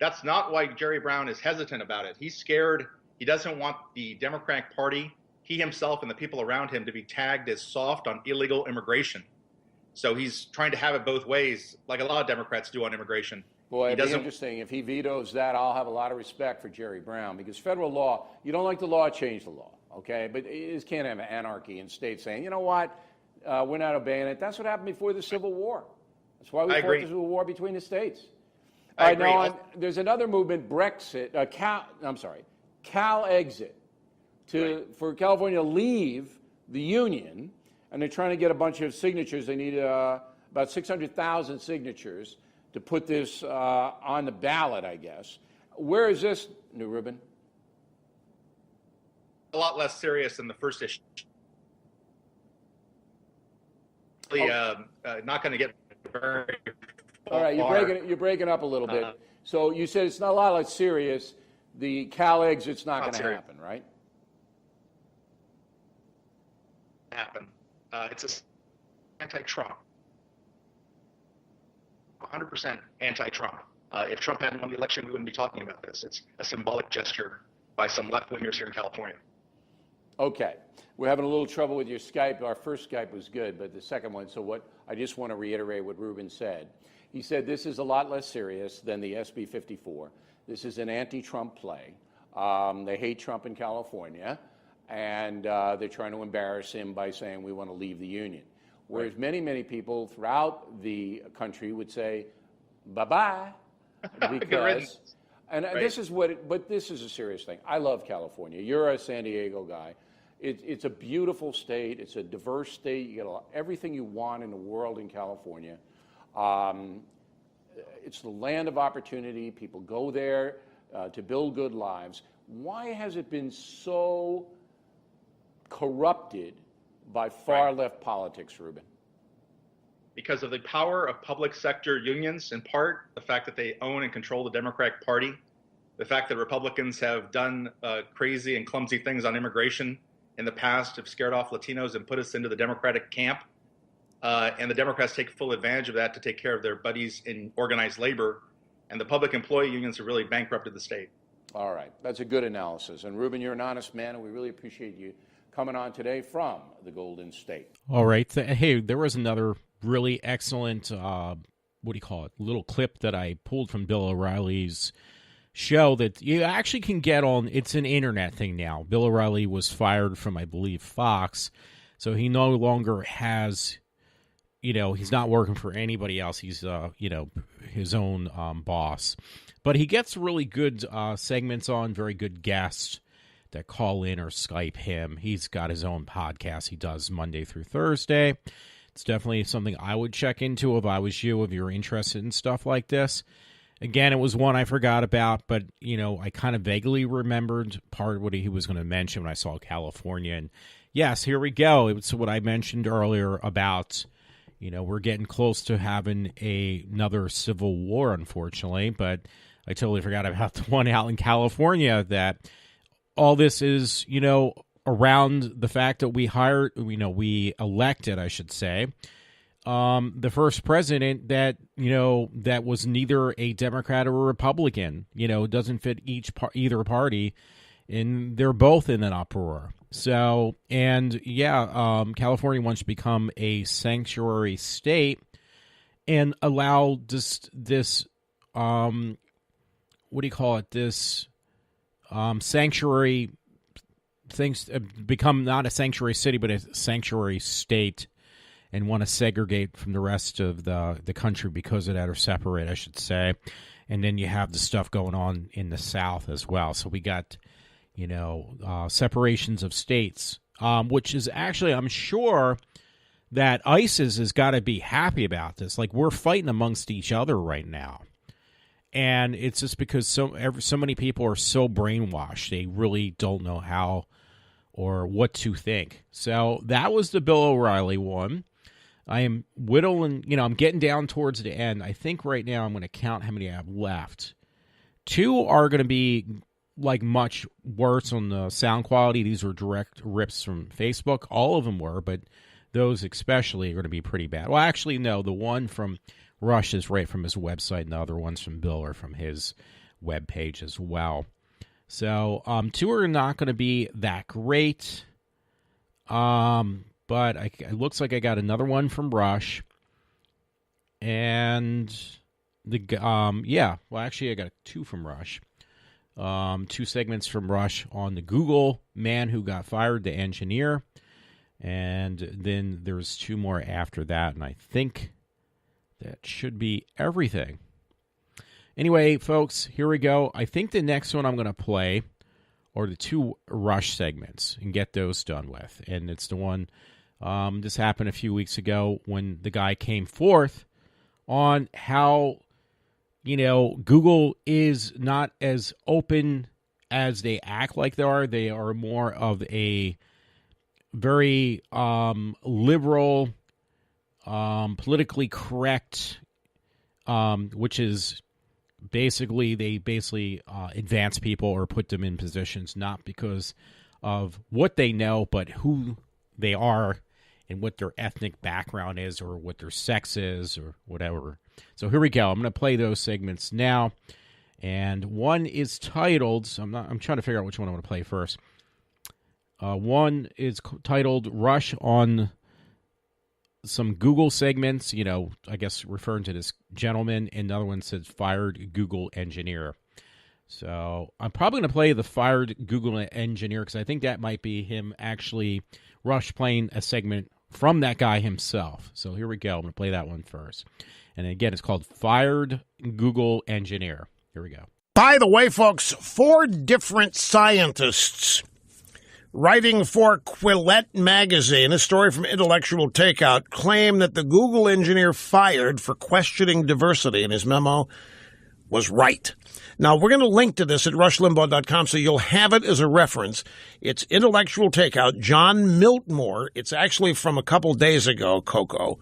That's not why Jerry Brown is hesitant about it. He's scared. He doesn't want the Democratic Party, he himself and the people around him, to be tagged as soft on illegal immigration. So he's trying to have it both ways, like a lot of Democrats do on immigration. Boy, it'd be interesting. If he vetoes that, I'll have a lot of respect for Jerry Brown, because federal law, you don't like the law, change the law, okay? But you just can't have anarchy in states saying, you know what, we're not obeying it. That's what happened before the Civil War. That's why we fought the Civil War between the states. All right, now there's another movement, Cal Exit, for California to leave the Union, and they're trying to get a bunch of signatures. They need about 600,000 signatures to put this on the ballot, I guess. Where is this, New Ruben? A lot less serious than the first issue. Not going to get very All right, you're breaking up a little bit. So you said it's not a lot less serious. The Cal exit's not going to happen, right? Happen. It's anti-Trump. 100% anti-Trump. If Trump hadn't won the election, we wouldn't be talking about this. It's a symbolic gesture by some left-wingers here in California. Okay. We're having a little trouble with your Skype. Our first Skype was good, but the second one, I just want to reiterate what Ruben said. He said this is a lot less serious than the SB 54. This is an anti-Trump play. They hate Trump in California, and they're trying to embarrass him by saying we want to leave the union. Whereas many, many people throughout the country would say, bye-bye, because, and this is but this is a serious thing. I love California. You're a San Diego guy. It's a beautiful state. It's a diverse state. You get everything you want in the world in California. It's the land of opportunity. People go there to build good lives. Why has it been so corrupted by far-left politics, Ruben? Because of the power of public sector unions, in part, the fact that they own and control the Democratic Party, the fact that Republicans have done crazy and clumsy things on immigration in the past, have scared off Latinos and put us into the Democratic camp. And the Democrats take full advantage of that to take care of their buddies in organized labor. And the public employee unions have really bankrupted the state. All right. That's a good analysis. And Ruben, you're an honest man, and we really appreciate you coming on today from the Golden State. All right. Hey, there was another really excellent, little clip that I pulled from Bill O'Reilly's show that you actually can get on. It's an internet thing now. Bill O'Reilly was fired from, I believe, Fox, so he no longer has, he's not working for anybody else. He's, his own boss. But he gets really good segments on, very good guests that call in or Skype him. He's got his own podcast he does Monday through Thursday. It's definitely something I would check into if I was you, if you're interested in stuff like this. Again, it was one I forgot about, but, I kind of vaguely remembered part of what he was going to mention when I saw California. And yes, here we go. It's what I mentioned earlier about, we're getting close to having another civil war, unfortunately, but I totally forgot about the one out in California, that all this is, around the fact that we elected, I should say, the first president that, that was neither a Democrat or a Republican, doesn't fit either party, and they're both in an uproar. So, and California wants to become a sanctuary state and allow this sanctuary things become not a sanctuary city, but a sanctuary state, and want to segregate from the rest of the country because of that, or separate, I should say. And then you have the stuff going on in the South as well. So we got, separations of states, which is actually, I'm sure that ISIS has got to be happy about this. Like, we're fighting amongst each other right now. And it's just because so many people are so brainwashed, they really don't know how or what to think. So that was the Bill O'Reilly one. I am whittling, I'm getting down towards the end. I think right now I'm going to count how many I have left. 2 are going to be much worse on the sound quality. These were direct rips from Facebook. All of them were, but those especially are going to be pretty bad. Well, actually, no. The one from Rush is right from his website, and the other ones from Bill are from his webpage as well. So 2 are not going to be that great. But it looks like I got another one from Rush. And actually I got 2 from Rush. 2 segments from Rush on the Google man who got fired, the engineer. And then there's 2 more after that, and I think that should be everything. Anyway, folks, here we go. I think the next one I'm going to play are the 2 Rush segments and get those done with. And it's the one, this happened a few weeks ago when the guy came forth on how, Google is not as open as they act like they are. They are more of a very liberal, politically correct, which is basically they advance people or put them in positions not because of what they know, but who they are and what their ethnic background is or what their sex is or whatever. So here we go. I'm going to play those segments now. And one is titled, I'm trying to figure out which one I want to play first. One is titled Rush on some Google segments, I guess referring to this gentleman. And another one says fired Google engineer. So I'm probably going to play the fired Google engineer because I think that might be him actually Rush playing a segment from that guy himself. So here we go. I'm going to play that one first. And again, it's called Fired Google Engineer. Here we go. By the way, folks, 4 different scientists writing for Quillette magazine, a story from Intellectual Takeout, claim that the Google engineer fired for questioning diversity in his memo was right. Now, we're going to link to this at rushlimbaugh.com so you'll have it as a reference. It's Intellectual Takeout, John Miltmore. It's actually from a couple days ago, Coco,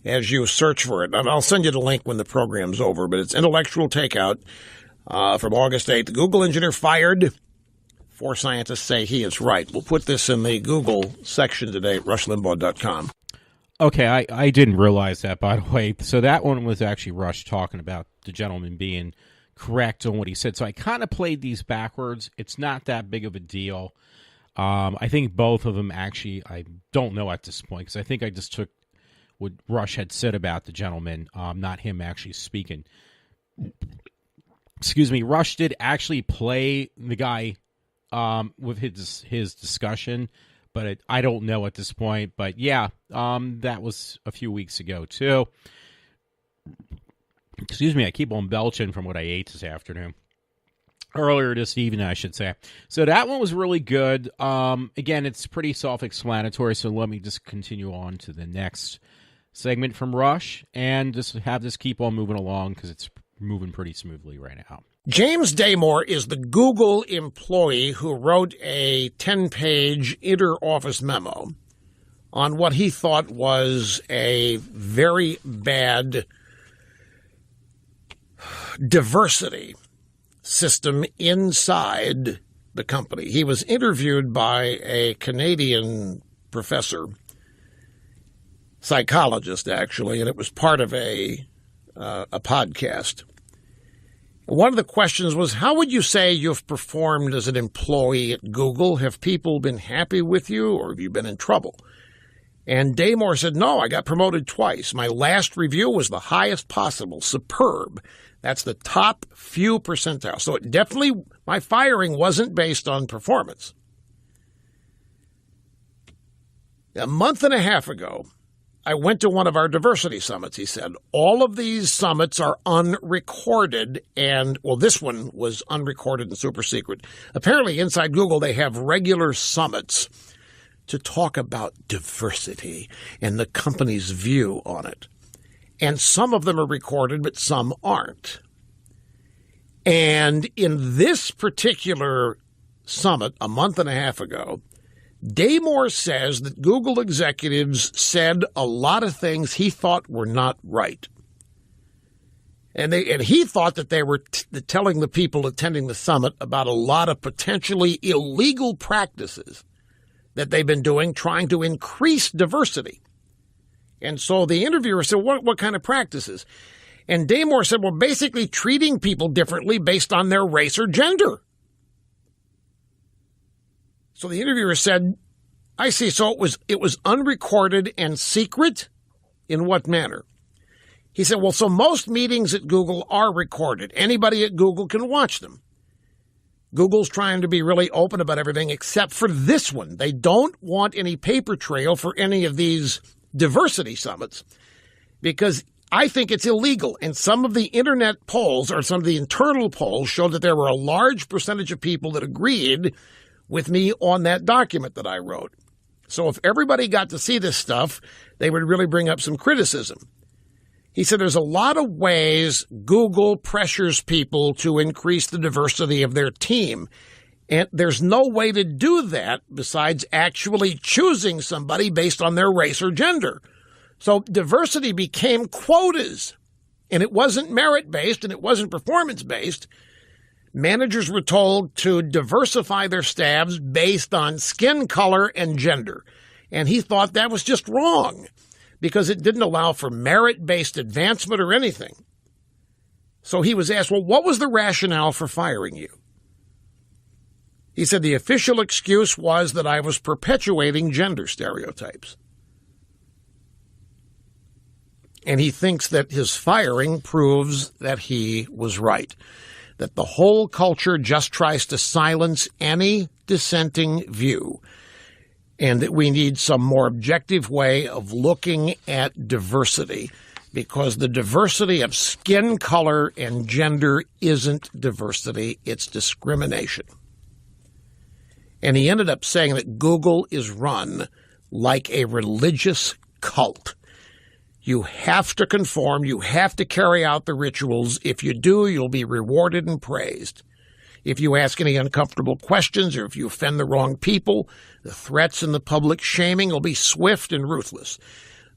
as you search for it. And I'll send you the link when the program's over, but it's Intellectual Takeout from August 8th. The Google engineer fired. 4 scientists say he is right. We'll put this in the Google section today at rushlimbaugh.com. Okay, I didn't realize that, by the way. So that one was actually Rush talking about the gentleman being correct on what he said. So I kind of played these backwards. It's not that big of a deal. I think both of them actually, I don't know at this point, because I think I just took what Rush had said about the gentleman, not him actually speaking. Excuse me. Rush did actually play the guy with his discussion, but I don't know at this point. But yeah, that was a few weeks ago too. Excuse me, I keep on belching from what I ate this afternoon. Earlier this evening, I should say. So that one was really good. Again, it's pretty self-explanatory, so let me just continue on to the next segment from Rush and just have this keep on moving along because it's moving pretty smoothly right now. James Damore is the Google employee who wrote a 10-page inter-office memo on what he thought was a very bad diversity system inside the company. He was interviewed by a Canadian professor, psychologist actually, and it was part of a podcast. One of the questions was, how would you say you've performed as an employee at Google? Have people been happy with you, or have you been in trouble? And Damore said, no, I got promoted twice. My last review was the highest possible, superb. That's the top few percentile. So it definitely, my firing wasn't based on performance. A month and a half ago, I went to one of our diversity summits, he said. All of these summits are unrecorded, and, well, this one was unrecorded and super secret. Apparently, inside Google, they have regular summits to talk about diversity and the company's view on it. And some of them are recorded, but some aren't. And in this particular summit, a month and a half ago, Damore says that Google executives said a lot of things he thought were not right. And he thought that they were telling the people attending the summit about a lot of potentially illegal practices that they've been doing, trying to increase diversity. And so the interviewer said, what kind of practices? And Damore said, well, basically treating people differently based on their race or gender. So the interviewer said, I see. So it was unrecorded and secret? In what manner? He said, well, so most meetings at Google are recorded. Anybody at Google can watch them. Google's trying to be really open about everything except for this one. They don't want any paper trail for any of these diversity summits because I think it's illegal. And some of the internet polls or some of the internal polls showed that there were a large percentage of people that agreed with me on that document that I wrote. So if everybody got to see this stuff, they would really bring up some criticism. He said there's a lot of ways Google pressures people to increase the diversity of their team. And there's no way to do that besides actually choosing somebody based on their race or gender. So diversity became quotas, and it wasn't merit-based and it wasn't performance-based. Managers were told to diversify their staffs based on skin color and gender. And he thought that was just wrong because it didn't allow for merit-based advancement or anything. So he was asked, well, what was the rationale for firing you? He said the official excuse was that I was perpetuating gender stereotypes. And he thinks that his firing proves that he was right, that the whole culture just tries to silence any dissenting view, and that we need some more objective way of looking at diversity, because the diversity of skin color and gender isn't diversity, it's discrimination. And he ended up saying that Google is run like a religious cult. You have to conform. You have to carry out the rituals. If you do, you'll be rewarded and praised. If you ask any uncomfortable questions or if you offend the wrong people, the threats and the public shaming will be swift and ruthless.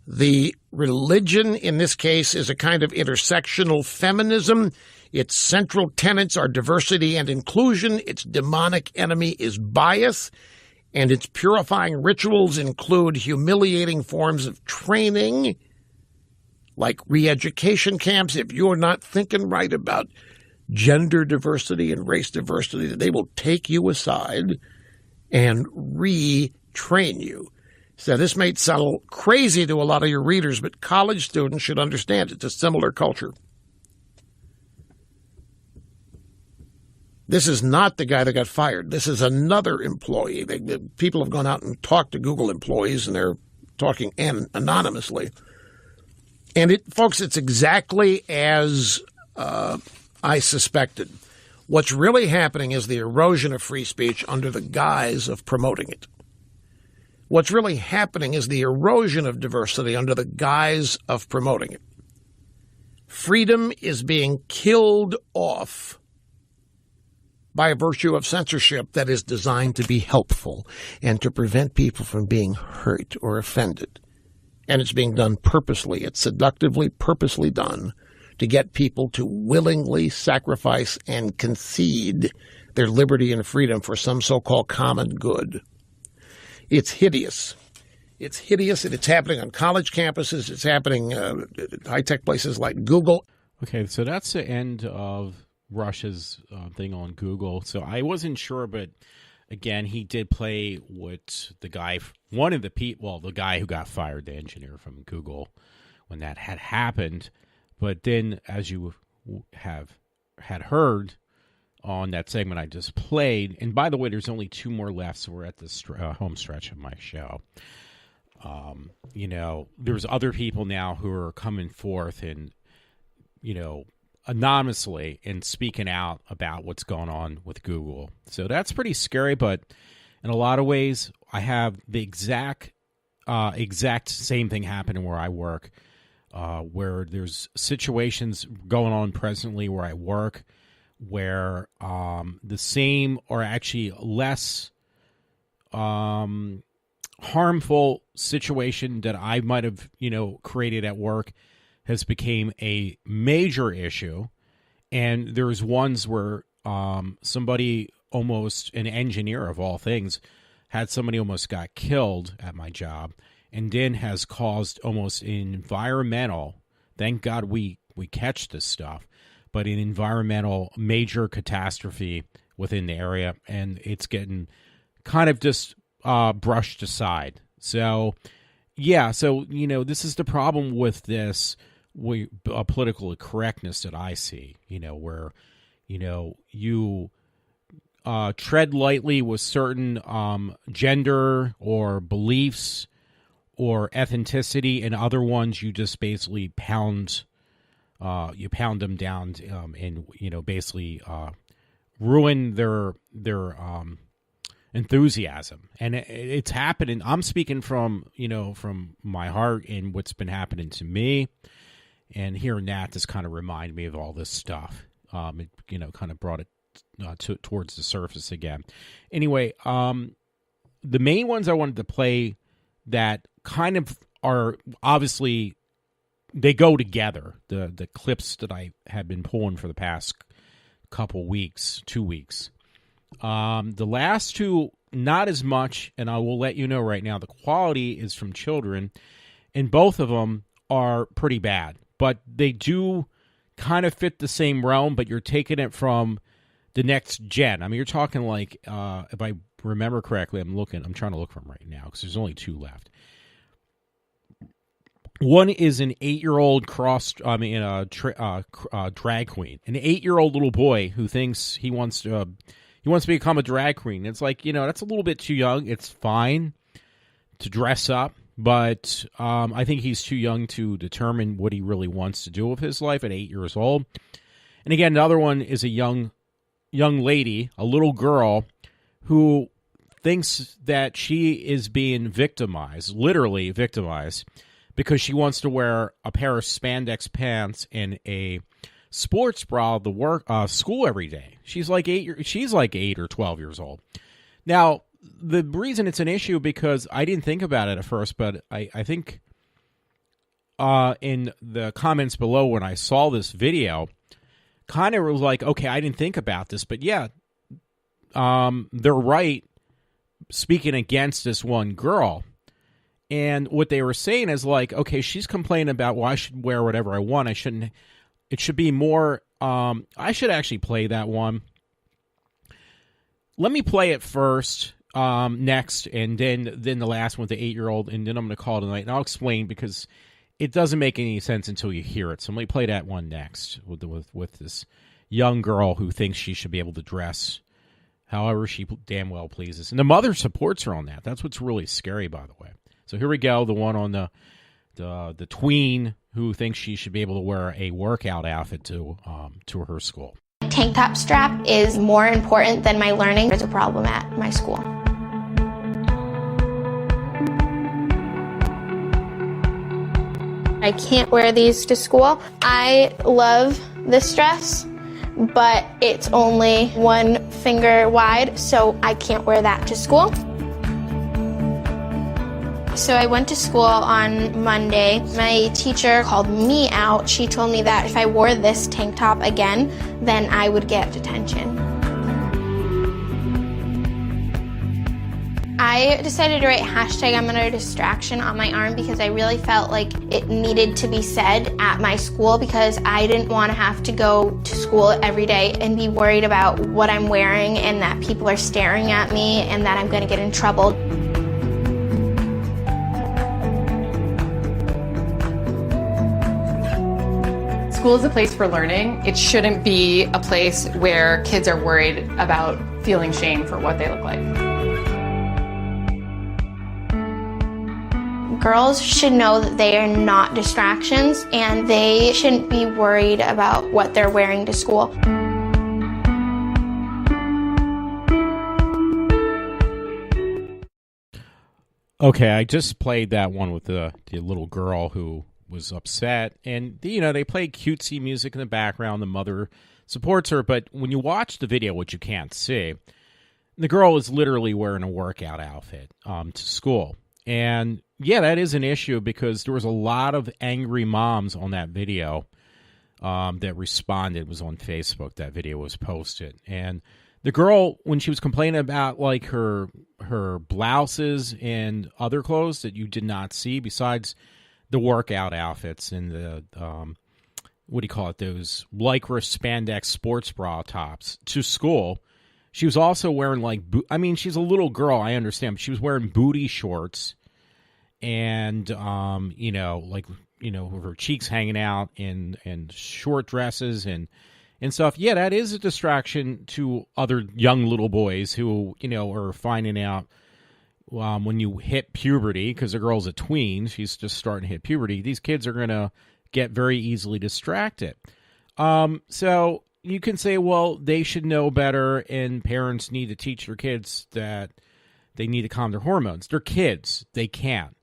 The religion in this case is a kind of intersectional feminism. Its central tenets are diversity and inclusion. Its demonic enemy is bias. And its purifying rituals include humiliating forms of training, like re-education camps. If you're not thinking right about gender diversity and race diversity, they will take you aside and retrain you. So this may sound crazy to a lot of your readers, but college students should understand it's a similar culture. This is not the guy that got fired. This is another employee. People have gone out and talked to Google employees, and they're talking anonymously. And, folks, it's exactly as I suspected. What's really happening is the erosion of free speech under the guise of promoting it. What's really happening is the erosion of diversity under the guise of promoting it. Freedom is being killed off by virtue of censorship that is designed to be helpful and to prevent people from being hurt or offended. And it's being done purposely. It's seductively, purposely done to get people to willingly sacrifice and concede their liberty and freedom for some so-called common good. It's hideous. It's hideous, and it's happening on college campuses. It's happening at high-tech places like Google. Okay, so that's the end of Rush's thing on Google. So I wasn't sure, but again, he did play what the guy, the guy who got fired, the engineer from Google, when that had happened. But then, as you had heard on that segment I just played, and by the way, there's only two more left, so we're at the home stretch of my show. There's other people now who are coming forth and, anonymously and speaking out about what's going on with Google. So that's pretty scary, but in a lot of ways, I have the exact same thing happening where I work, where there's situations going on presently where I work where the same or actually less harmful situation that I might have, created at work has became a major issue. And there's ones where somebody, almost an engineer of all things, had somebody almost got killed at my job, and then has caused almost environmental, thank God we catch this stuff, but an environmental major catastrophe within the area, and it's getting kind of just brushed aside. So, yeah, this is the problem with this political correctness that I see, where, you tread lightly with certain gender or beliefs or ethnicity, and other ones you just basically pound them down and basically ruin their enthusiasm. And it's happening. I'm speaking from my heart and what's been happening to me. And hearing that just kind of reminded me of all this stuff. It, kind of brought it towards the surface again. Anyway, the main ones I wanted to play that kind of are obviously, they go together. The clips that I have been pulling for the past couple weeks, 2 weeks. The last two, not as much, and I will let you know right now, the quality is from children, and both of them are pretty bad. But they do kind of fit the same realm, but you're taking it from the next gen. I mean, you're talking like, if I remember correctly, I'm trying to look for them right now because there's only two left. One is an 8-year-old drag queen, an 8-year-old little boy who thinks he wants to become a drag queen. It's like, that's a little bit too young. It's fine to dress up, but I think he's too young to determine what he really wants to do with his life at 8 years old. And again, the other one is a young lady, a little girl, who thinks that she is being victimized, literally victimized, because she wants to wear a pair of spandex pants and a sports bra to work school every day. She's like 8 or 12 years old. Now, the reason it's an issue, because I didn't think about it at first, but I think in the comments below when I saw this video, kind of was like, okay, I didn't think about this, but yeah, they're right speaking against this one girl. And what they were saying is like, okay, she's complaining about, well, I should wear whatever I want. It should be more, I should actually play that one. Let me play it first, next, and then the last one with the 8-year-old, and then I'm going to call it a night. And I'll explain, because it doesn't make any sense until you hear it. So let me play that one next with this young girl who thinks she should be able to dress however she damn well pleases. And the mother supports her on that. That's what's really scary, by the way. So here we go, the one on the tween who thinks she should be able to wear a workout outfit to her school. Tank top strap is more important than my learning. There's a problem at my school. I can't wear these to school. I love this dress, but it's only 1 finger wide, so I can't wear that to school. So I went to school on Monday. My teacher called me out. She told me that if I wore this tank top again, then I would get detention. I decided to write hashtag I'm under distraction on my arm because I really felt like it needed to be said at my school, because I didn't want to have to go to school every day and be worried about what I'm wearing and that people are staring at me and that I'm going to get in trouble. School is a place for learning. It shouldn't be a place where kids are worried about feeling shame for what they look like. Girls should know that they are not distractions, and they shouldn't be worried about what they're wearing to school. Okay, I just played that one with the little girl who was upset, and they played cutesy music in the background. The mother supports her, but when you watch the video, which you can't see, the girl is literally wearing a workout outfit to school. And yeah, that is an issue, because there was a lot of angry moms on that video that responded. It was on Facebook. That video was posted, and the girl, when she was complaining about like her blouses and other clothes that you did not see, besides the workout outfits and the, what do you call it, those lycra spandex sports bra tops to school, she was also wearing like, she's a little girl, I understand, but she was wearing booty shorts and, with her cheeks hanging out and short dresses and stuff. Yeah, that is a distraction to other young little boys who, are finding out when you hit puberty, because the girl's a tween, she's just starting to hit puberty, these kids are going to get very easily distracted. So you can say, well, they should know better, and parents need to teach their kids that they need to calm their hormones. They're kids. They can't.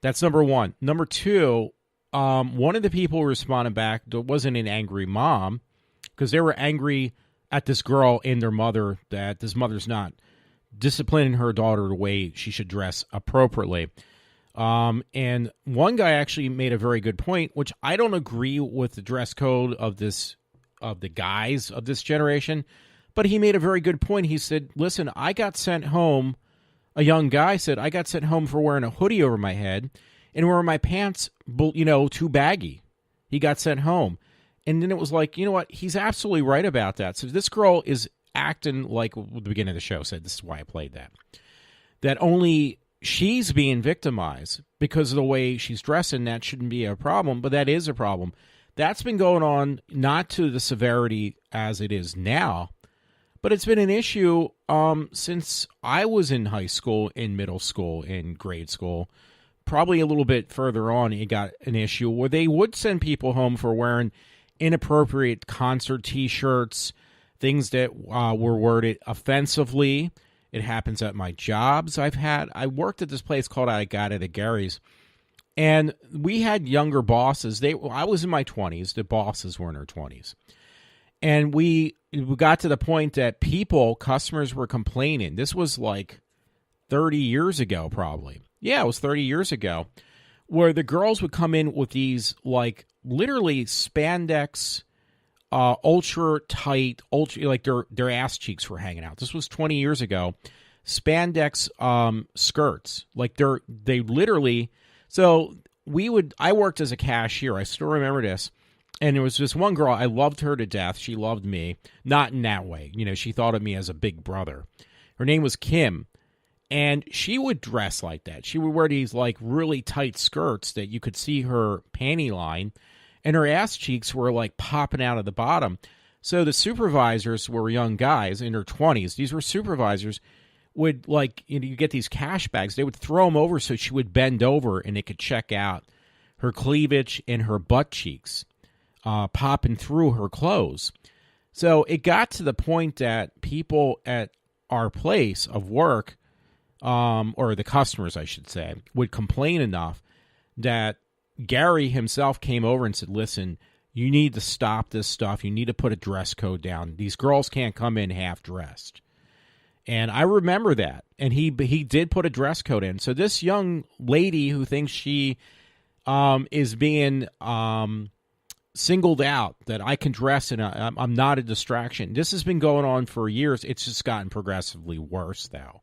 That's number one. Number two, one of the people responded back wasn't an angry mom, because they were angry at this girl and their mother, that this mother's not disciplining her daughter the way she should dress appropriately. And one guy actually made a very good point, which I don't agree with the dress code of the guys of this generation, but he made a very good point. He said, listen, I got sent home, a young guy said, I got sent home for wearing a hoodie over my head and wearing my pants, too baggy. He got sent home. And then it was like, you know what? He's absolutely right about that. So this girl is acting like the beginning of the show said, this is why I played that only she's being victimized because of the way she's dressing. That shouldn't be a problem, but that is a problem. That's been going on, not to the severity as it is now, but it's been an issue since I was in high school, in middle school, in grade school. Probably a little bit further on, it got an issue where they would send people home for wearing inappropriate concert T-shirts, things that were worded offensively. It happens at my jobs I've had. I worked at this place called I Got It at Gary's, and we had younger bosses. I was in my 20s. The bosses were in their 20s. And we got to the point that customers were complaining. This was like 30 years ago, probably. Yeah, it was 30 years ago, where the girls would come in with these, like, literally spandex, ultra tight, like their ass cheeks were hanging out. This was 20 years ago. Spandex skirts, like they literally. So I worked as a cashier. I still remember this. And there was this one girl, I loved her to death. She loved me, not in that way. She thought of me as a big brother. Her name was Kim. And she would dress like that. She would wear these like really tight skirts that you could see her panty line, and her ass cheeks were like popping out of the bottom. So the supervisors were young guys in their 20s. These were supervisors, would you get these cash bags. They would throw them over so she would bend over and they could check out her cleavage and her butt cheeks popping through her clothes. So it got to the point that people at our place of work, or the customers, I should say, would complain enough that Gary himself came over and said, listen, you need to stop this stuff. You need to put a dress code down. These girls can't come in half-dressed. And I remember that. And he did put a dress code in. So this young lady who thinks she is being singled out, that I can dress and I'm not a distraction. This has been going on for years. It's just gotten progressively worse now.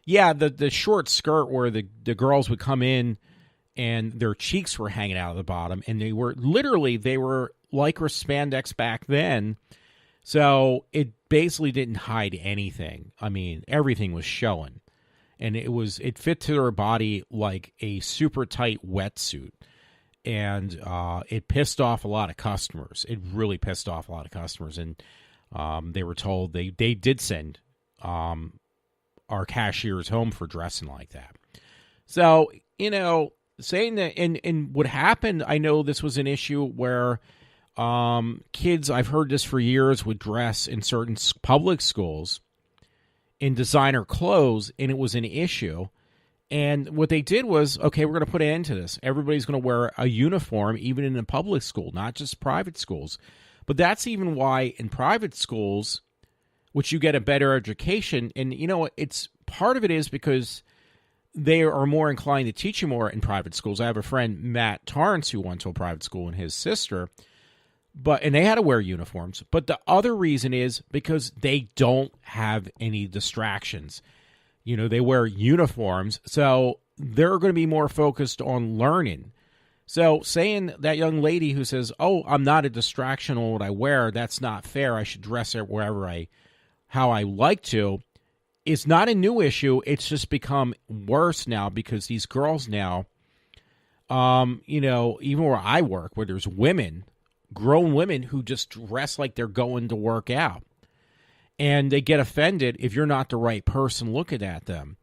Yeah, the short skirt where the girls would come in and their cheeks were hanging out of the bottom, and they were lycra spandex back then, so it basically didn't hide anything. I mean, everything was showing, and it fit to their body like a super tight wetsuit, and it pissed off a lot of customers. It really pissed off a lot of customers, and they were told they did send our cashiers home for dressing like that. So, saying that, and what happened, I know this was an issue where kids, I've heard this for years, would dress in certain public schools in designer clothes, and it was an issue. And what they did was, okay, we're going to put an end to this. Everybody's going to wear a uniform, even in a public school, not just private schools. But that's even why in private schools, which you get a better education, and it's part of it is because they are more inclined to teach you more in private schools. I have a friend, Matt Torrance, who went to a private school, and his sister, and they had to wear uniforms. But the other reason is because they don't have any distractions. They wear uniforms, so they're going to be more focused on learning. So saying that young lady who says, oh, I'm not a distraction on what I wear, that's not fair, I should dress how I like to, is not a new issue. It's just become worse now because these girls now, even where I work, where there's grown women who just dress like they're going to work out. And they get offended if you're not the right person looking at them.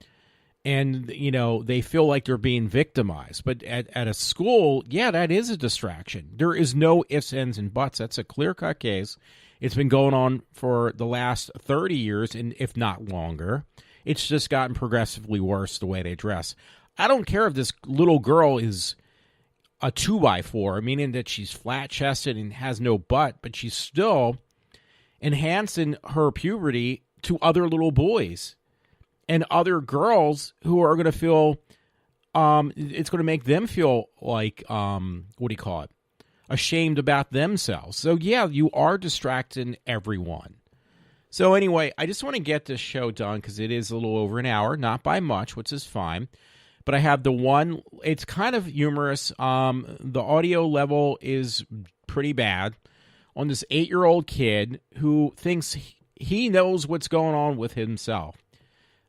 And, they feel like they're being victimized. But at a school, yeah, that is a distraction. There is no ifs, ands, and buts. That's a clear-cut case. It's been going on for the last 30 years, and if not longer. It's just gotten progressively worse the way they dress. I don't care if this little girl is a 2x4, meaning that she's flat-chested and has no butt, but she's still enhancing her puberty to other little boys and other girls who are going to feel, it's going to make them feel like, ashamed about themselves. So, yeah, you are distracting everyone. So, anyway, I just want to get this show done because it is a little over an hour, not by much, which is fine. But I have the one, it's kind of humorous. The audio level is pretty bad on this 8-year-old kid who thinks he knows what's going on with himself.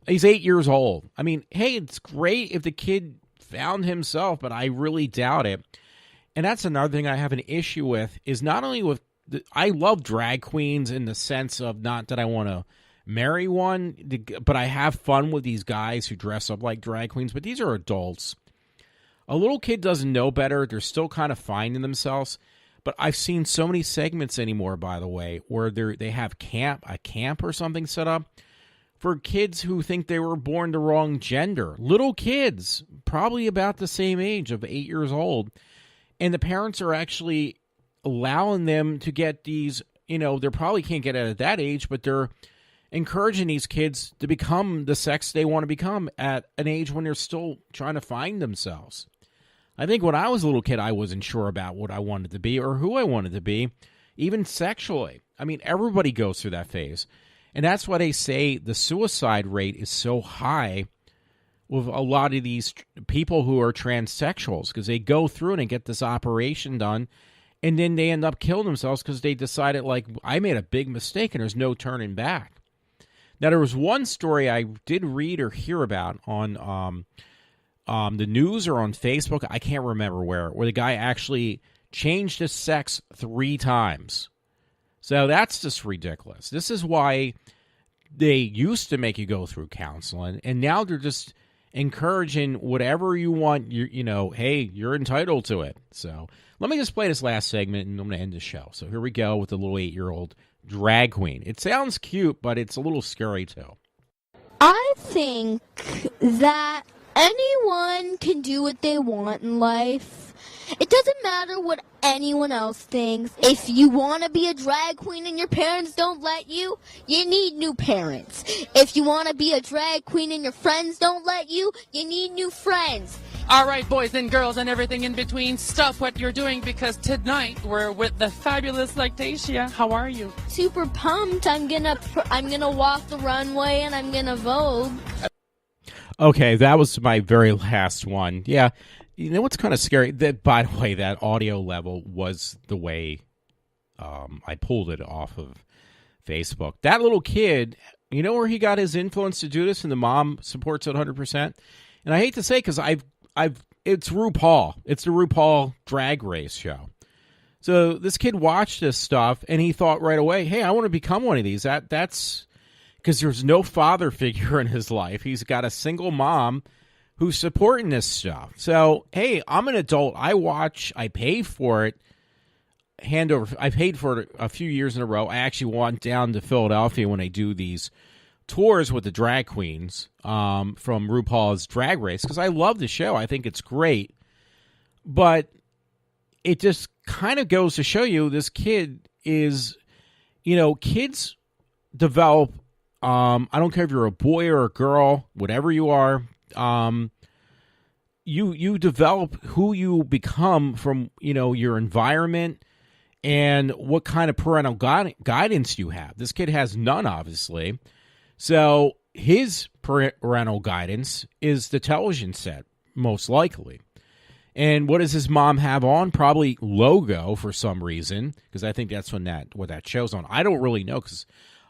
He's 8 years old. I mean, hey, it's great if the kid found himself, but I really doubt it. And that's another thing I have an issue with, is not only with, I love drag queens in the sense of not that I want to marry one, but I have fun with these guys who dress up like drag queens, but these are adults. A little kid doesn't know better. They're still kind of finding themselves. But I've seen so many segments anymore, by the way, where they have a camp or something set up for kids who think they were born the wrong gender. Little kids, probably about the same age of 8 years old. And the parents are actually allowing them to get these, they probably can't get it at that age, but they're encouraging these kids to become the sex they want to become at an age when they're still trying to find themselves. I think when I was a little kid, I wasn't sure about what I wanted to be or who I wanted to be, even sexually. I mean, everybody goes through that phase. And that's why they say the suicide rate is so high with a lot of these people who are transsexuals, because they go through and get this operation done, and then they end up killing themselves because they decided, like, I made a big mistake and there's no turning back. Now, there was one story I did read or hear about on the news or on Facebook, I can't remember where the guy actually changed his sex 3 times. So that's just ridiculous. This is why they used to make you go through counseling, and now they're just encouraging whatever you want. Hey, you're entitled to it. So let me just play this last segment, and I'm going to end the show. So here we go with the little 8-year-old drag queen. It sounds cute, but it's a little scary too. I think that anyone can do what they want in life. It doesn't matter what anyone else thinks. If you want to be a drag queen and your parents don't let you, you need new parents. If you want to be a drag queen and your friends don't let you, you need new friends. All right, boys and girls and everything in between, stop what you're doing, because tonight we're with the fabulous Lactatia. How are you? Super pumped. I'm gonna walk the runway and I'm gonna Vogue. Okay, that was my very last one. Yeah. You know what's kind of scary? That, by the way, that audio level was the way I pulled it off of Facebook. That little kid, you know where he got his influence to do this, and the mom supports it 100%. And I hate to say, because it's RuPaul. It's the RuPaul Drag Race show. So this kid watched this stuff, and he thought right away, hey, I want to become one of these. That's because there's no father figure in his life. He's got a single mom who's supporting this stuff. So, hey, I'm an adult. I pay for it. I paid for it a few years in a row. I actually went down to Philadelphia when they do these tours with the drag queens from RuPaul's Drag Race, because I love the show. I think it's great. But it just kind of goes to show you this kid is, kids develop, I don't care if you're a boy or a girl, whatever you are, you develop who you become from, your environment and what kind of parental guidance you have. This kid has none, obviously. So his parental guidance is the television set, most likely. And what does his mom have on? Probably Logo for some reason, because I think that's what that show's on. I don't really know, because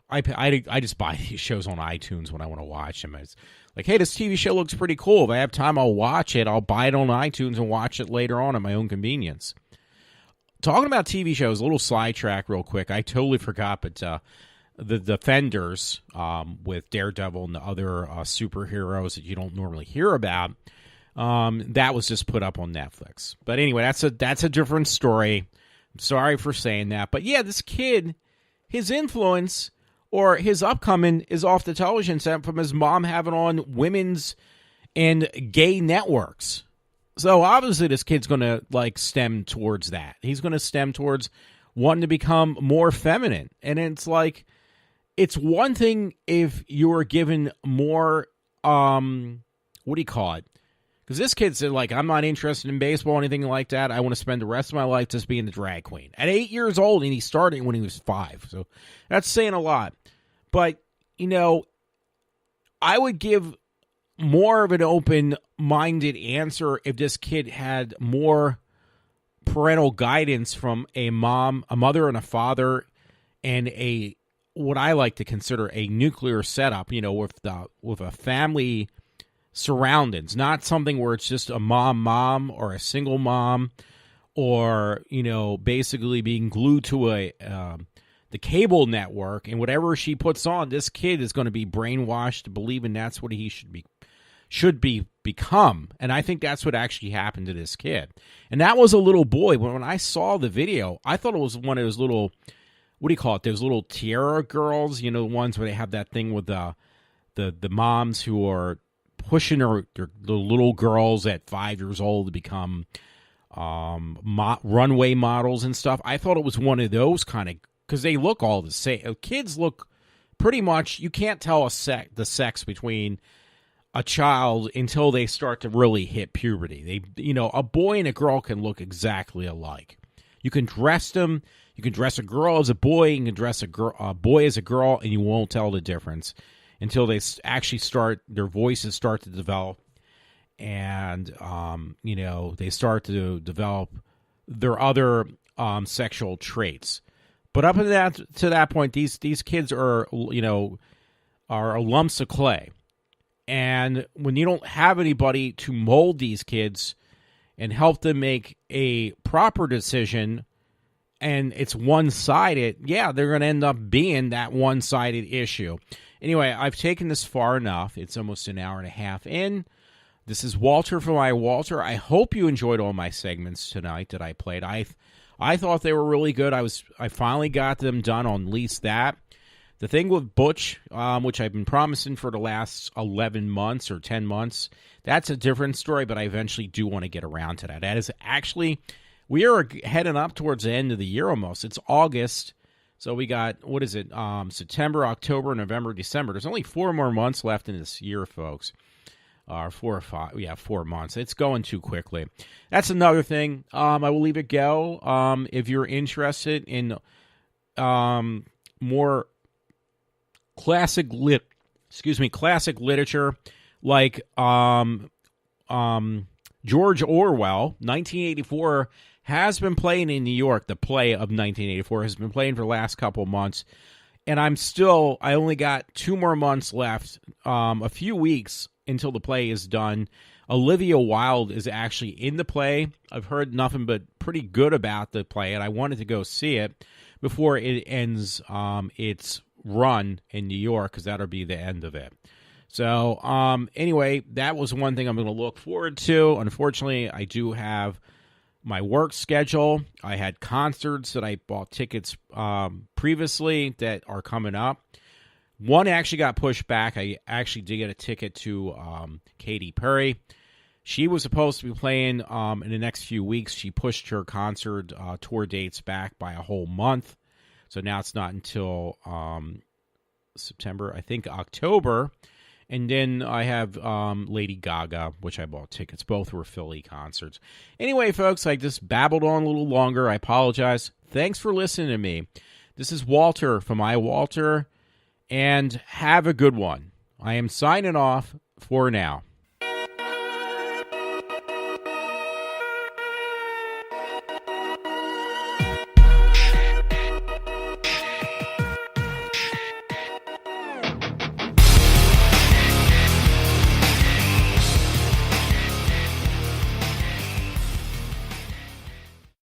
I just buy these shows on iTunes when I want to watch them. It's like, hey, this TV show looks pretty cool. If I have time, I'll watch it. I'll buy it on iTunes and watch it later on at my own convenience. Talking about TV shows, a little sidetrack real quick. I totally forgot, but the Defenders with Daredevil and the other superheroes that you don't normally hear about, that was just put up on Netflix. But anyway, that's a different story. I'm sorry for saying that. But yeah, this kid, his influence or his upcoming is off the television set from his mom having on women's and gay networks. So obviously this kid's going to like stem towards that. He's going to stem towards wanting to become more feminine. And it's like, it's one thing if you were given more, what do you call it? Because this kid said, like, I'm not interested in baseball or anything like that. I want to spend the rest of my life just being the drag queen. At 8 years old, and he started when he was 5. So that's saying a lot. But, you know, I would give more of an open-minded answer if this kid had more parental guidance from a mother and a father, and what I like to consider a nuclear setup, you know, with a family surroundings, not something where it's just a mom or a single mom, or, you know, basically being glued to the cable network, and whatever she puts on, this kid is going to be brainwashed to believe, and that's what he should become. And I think that's what actually happened to this kid. And that was a little boy. When I saw the video, I thought it was one of those little, what do you call it? Those little tiara girls, you know, the ones where they have that thing with the moms who are pushing the little girls at 5 years old to become runway models and stuff. I thought it was one of those kind of, because they look all the same. Kids look pretty much, you can't tell the sex between a child until they start to really hit puberty. You know, a boy and a girl can look exactly alike. You can dress them. You can dress a girl as a boy. You can dress a boy as a girl, and you won't tell the difference until they actually their voices start to develop, and, you know, they start to develop their other sexual traits. But up to that point, these kids are, you know, are lumps of clay. And when you don't have anybody to mold these kids and help them make a proper decision, and it's one-sided, yeah, they're going to end up being that one-sided issue. Anyway, I've taken this far enough. It's almost an hour and a half in. This is Walter from iWalter. I hope you enjoyed all my segments tonight that I played. I thought they were really good. I finally got them done on at least that. The thing with Butch, which I've been promising for the last 11 months or 10 months, that's a different story, but I eventually do want to get around to that. That is actually, we are heading up towards the end of the year almost. It's August, so we got, what is it, September, October, November, December. There's only 4 more months left in this year, folks. 4 or 5, 4 months. It's going too quickly. That's another thing. I will leave it go. If you're interested in more classic literature, like George Orwell, 1984 has been playing in New York. The play of 1984 has been playing for the last couple of months, and I only got 2 more months left, a few weeks until the play is done. Olivia Wilde is actually in the play. I've heard nothing but pretty good about the play, and I wanted to go see it before it ends its run in New York, because that'll be the end of it. So anyway, that was one thing I'm going to look forward to. Unfortunately, I do have my work schedule. I had concerts that I bought tickets previously that are coming up. One actually got pushed back. I actually did get a ticket to Katy Perry. She was supposed to be playing in the next few weeks. She pushed her concert tour dates back by a whole month. So now it's not until September, I think October. And then I have Lady Gaga, which I bought tickets. Both were Philly concerts. Anyway, folks, I just babbled on a little longer. I apologize. Thanks for listening to me. This is Walter from iWalter, and have a good one. I am signing off for now.